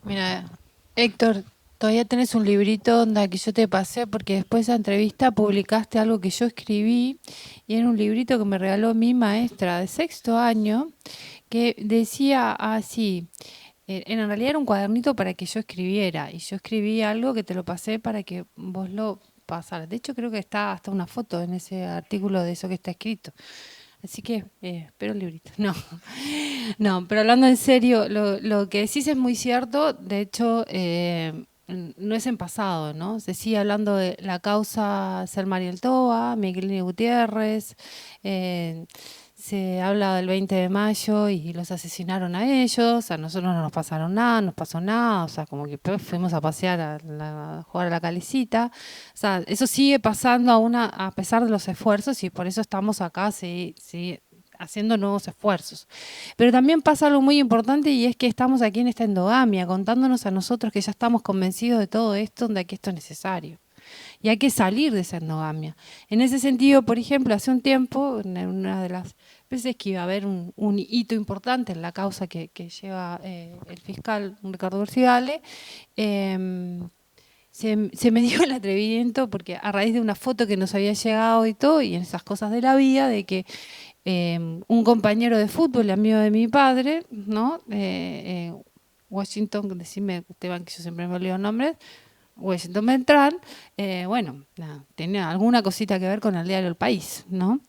Mira, Héctor, todavía tenés un librito donde que yo te pasé, porque después de esa entrevista publicaste algo que yo escribí, y era un librito que me regaló mi maestra de 6º año, que decía así, en realidad era un cuadernito para que yo escribiera, y yo escribí algo que te lo pasé para que vos lo pasaras. De hecho, creo que está hasta una foto en ese artículo de eso que está escrito. Así que espero el librito. No, no, pero hablando en serio, lo que decís es muy cierto. De hecho, no es en pasado, ¿no? Se sigue hablando de la causa Selma Ariel Toba, Miguelini Gutiérrez, se habla del 20 de mayo y los asesinaron a ellos, a nosotros no nos pasaron nada, no nos pasó nada, o sea, como que fuimos a pasear, a jugar a la calecita. O sea, eso sigue pasando a pesar de los esfuerzos, y por eso estamos acá, sí, haciendo nuevos esfuerzos. Pero también pasa algo muy importante, y es que estamos aquí en esta endogamia, contándonos a nosotros que ya estamos convencidos de todo esto, de que esto es necesario. Y hay que salir de esa endogamia. En ese sentido, por ejemplo, hace un tiempo, en una de las veces que iba a haber un hito importante en la causa que lleva el fiscal Ricardo Urcigale, se me dio el atrevimiento, porque a raíz de una foto que nos había llegado y todo, y en esas cosas de la vida, de que un compañero de fútbol, amigo de mi padre, ¿no? Washington, decime, Esteban, que yo siempre me olvido nombres, Washington Beltrán, bueno, nada, tenía alguna cosita que ver con el diario El País, ¿no?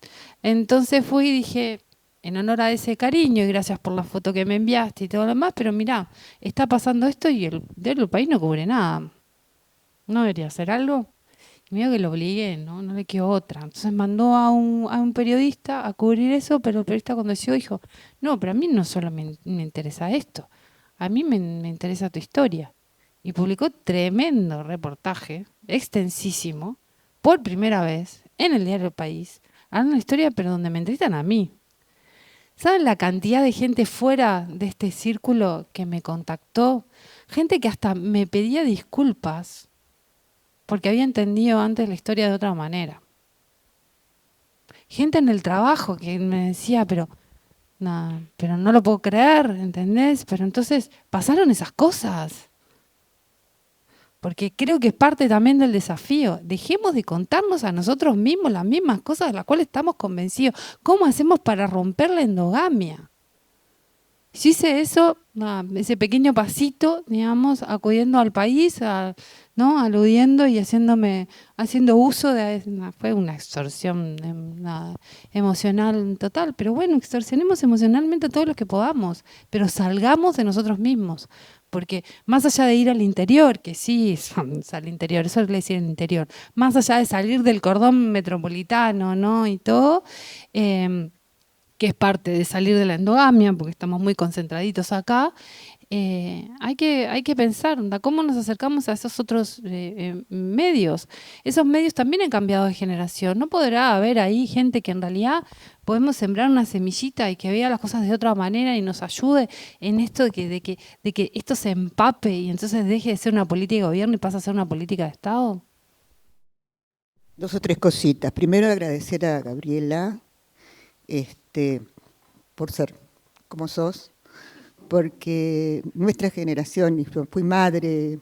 Entonces fui y dije, en honor a ese cariño y gracias por la foto que me enviaste y todo lo demás, pero mirá, está pasando esto y el diario El País no cubre nada. ¿No debería hacer algo? Y medio que lo obligué, ¿no? No le quedó otra. Entonces mandó a un periodista a cubrir eso, pero el periodista cuando llegó dijo, no, pero a mí no solo me interesa esto, a mí me interesa tu historia. Y publicó tremendo reportaje, extensísimo, por primera vez, en el diario El País, hablando de una historia, pero donde me entrevistan a mí. ¿Saben la cantidad de gente fuera de este círculo que me contactó? Gente que hasta me pedía disculpas, porque había entendido antes la historia de otra manera. Gente en el trabajo que me decía, pero no lo puedo creer, ¿entendés? Pero entonces pasaron esas cosas. Porque creo que es parte también del desafío. Dejemos de contarnos a nosotros mismos las mismas cosas de las cuales estamos convencidos. ¿Cómo hacemos para romper la endogamia? Si hice eso, ese pequeño pasito, digamos, acudiendo al país, ¿no? Aludiendo y haciendo uso fue una extorsión emocional total, pero bueno, extorsionemos emocionalmente a todos los que podamos, pero salgamos de nosotros mismos. Porque más allá de ir al interior, que sí, al interior, eso quiere decir el interior, más allá de salir del cordón metropolitano, ¿no? Y todo, que es parte de salir de la endogamia, porque estamos muy concentraditos acá, hay que pensar, ¿cómo nos acercamos a esos otros medios? Esos medios también han cambiado de generación. ¿No podrá haber ahí gente que en realidad podemos sembrar una semillita y que vea las cosas de otra manera y nos ayude en esto de que esto se empape y entonces deje de ser una política de gobierno y pase a ser una política de Estado? 2 o 3 cositas. Primero, agradecer a Gabriela por ser como sos, porque nuestra generación, y fui madre,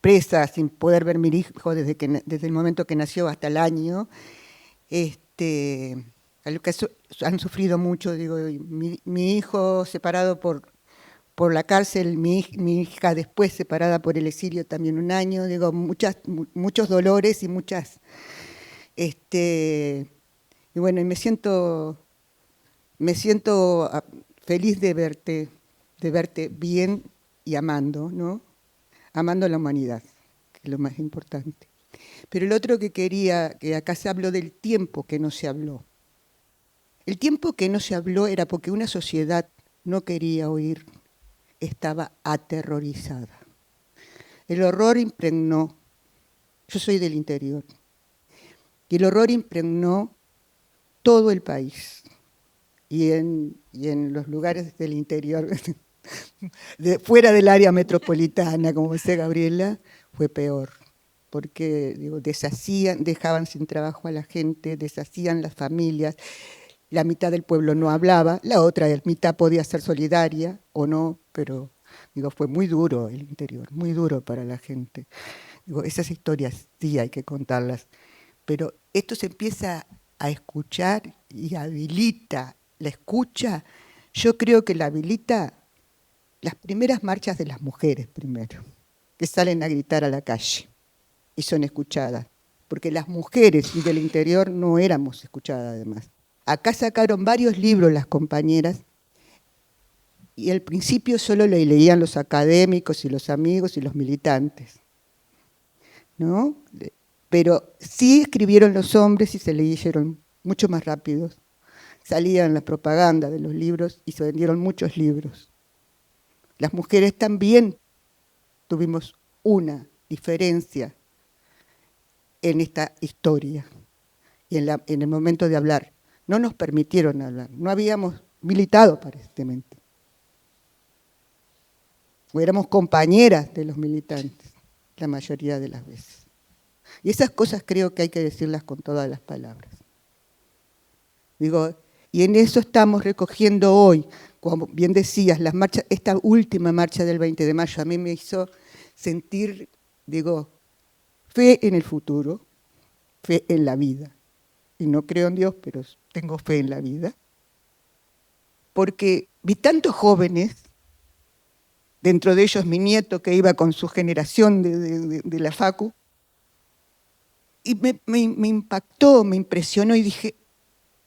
presa, sin poder ver mi hijo desde el momento que nació hasta el año, han sufrido mucho, digo, mi hijo separado por la cárcel, mi hija después separada por el exilio también 1 año, digo, muchos dolores y muchas, y bueno, y me siento feliz de verte bien y amando, ¿no? Amando a la humanidad, que es lo más importante. Pero el otro que quería, que acá se habló del tiempo que no se habló. El tiempo que no se habló era porque una sociedad no quería oír, estaba aterrorizada. El horror impregnó, yo soy del interior, y el horror impregnó todo el país. Y en los lugares del interior, fuera del área metropolitana, como dice Gabriela, fue peor. porque digo, dejaban sin trabajo a la gente, deshacían las familias, la mitad del pueblo no hablaba, la otra mitad podía ser solidaria o no, pero digo, fue muy duro el interior, muy duro para la gente. Digo, esas historias sí hay que contarlas, pero esto se empieza a escuchar y habilita la escucha. Yo creo que la habilita las primeras marchas de las mujeres primero, que salen a gritar a la calle y son escuchadas, porque las mujeres y del interior no éramos escuchadas además. Acá sacaron varios libros las compañeras y al principio solo lo leían los académicos y los amigos y los militantes, ¿no? Pero sí escribieron los hombres y se leyeron mucho más rápido. Salían las propagandas de los libros y se vendieron muchos libros. Las mujeres también tuvimos una diferencia en esta historia y en el momento de hablar. No nos permitieron hablar, no habíamos militado aparentemente. O éramos compañeras de los militantes, la mayoría de las veces. Y esas cosas creo que hay que decirlas con todas las palabras. Digo, y en eso estamos recogiendo hoy, como bien decías, las marchas, esta última marcha del 20 de mayo a mí me hizo sentir, digo, fe en el futuro, fe en la vida. Y no creo en Dios, pero tengo fe en la vida. Porque vi tantos jóvenes, dentro de ellos mi nieto que iba con su generación de la Facu, y me impactó, me impresionó y dije,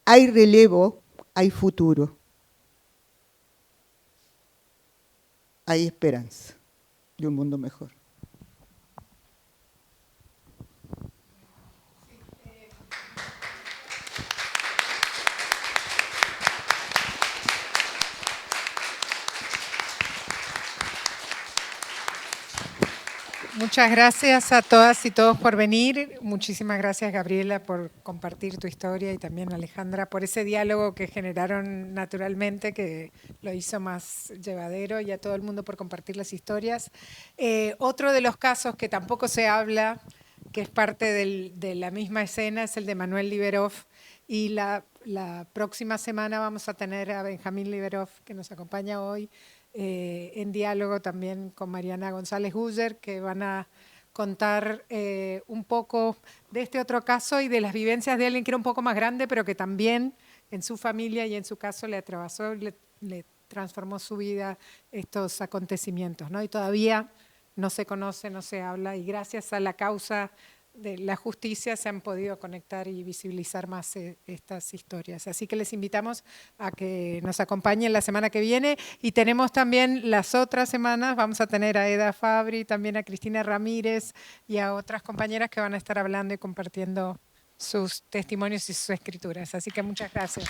hay relevo, hay futuro. Hay esperanza de un mundo mejor. Muchas gracias a todas y todos por venir. Muchísimas gracias, Gabriela, por compartir tu historia y también Alejandra por ese diálogo que generaron naturalmente, que lo hizo más llevadero, y a todo el mundo por compartir las historias. Otro de los casos que tampoco se habla, que es parte de la misma escena, es el de Manuel Liberov. Y la próxima semana vamos a tener a Benjamín Liberov, que nos acompaña hoy, en diálogo también con Mariana González Guller, que van a contar un poco de este otro caso y de las vivencias de alguien que era un poco más grande, pero que también en su familia y en su caso le atravesó, le transformó su vida estos acontecimientos, ¿no? Y todavía no se conoce, no se habla, y gracias a la causa de la justicia se han podido conectar y visibilizar más estas historias. Así que les invitamos a que nos acompañen la semana que viene, y tenemos también las otras semanas, vamos a tener a Eda Fabri, también a Cristina Ramírez y a otras compañeras que van a estar hablando y compartiendo sus testimonios y sus escrituras. Así que muchas gracias.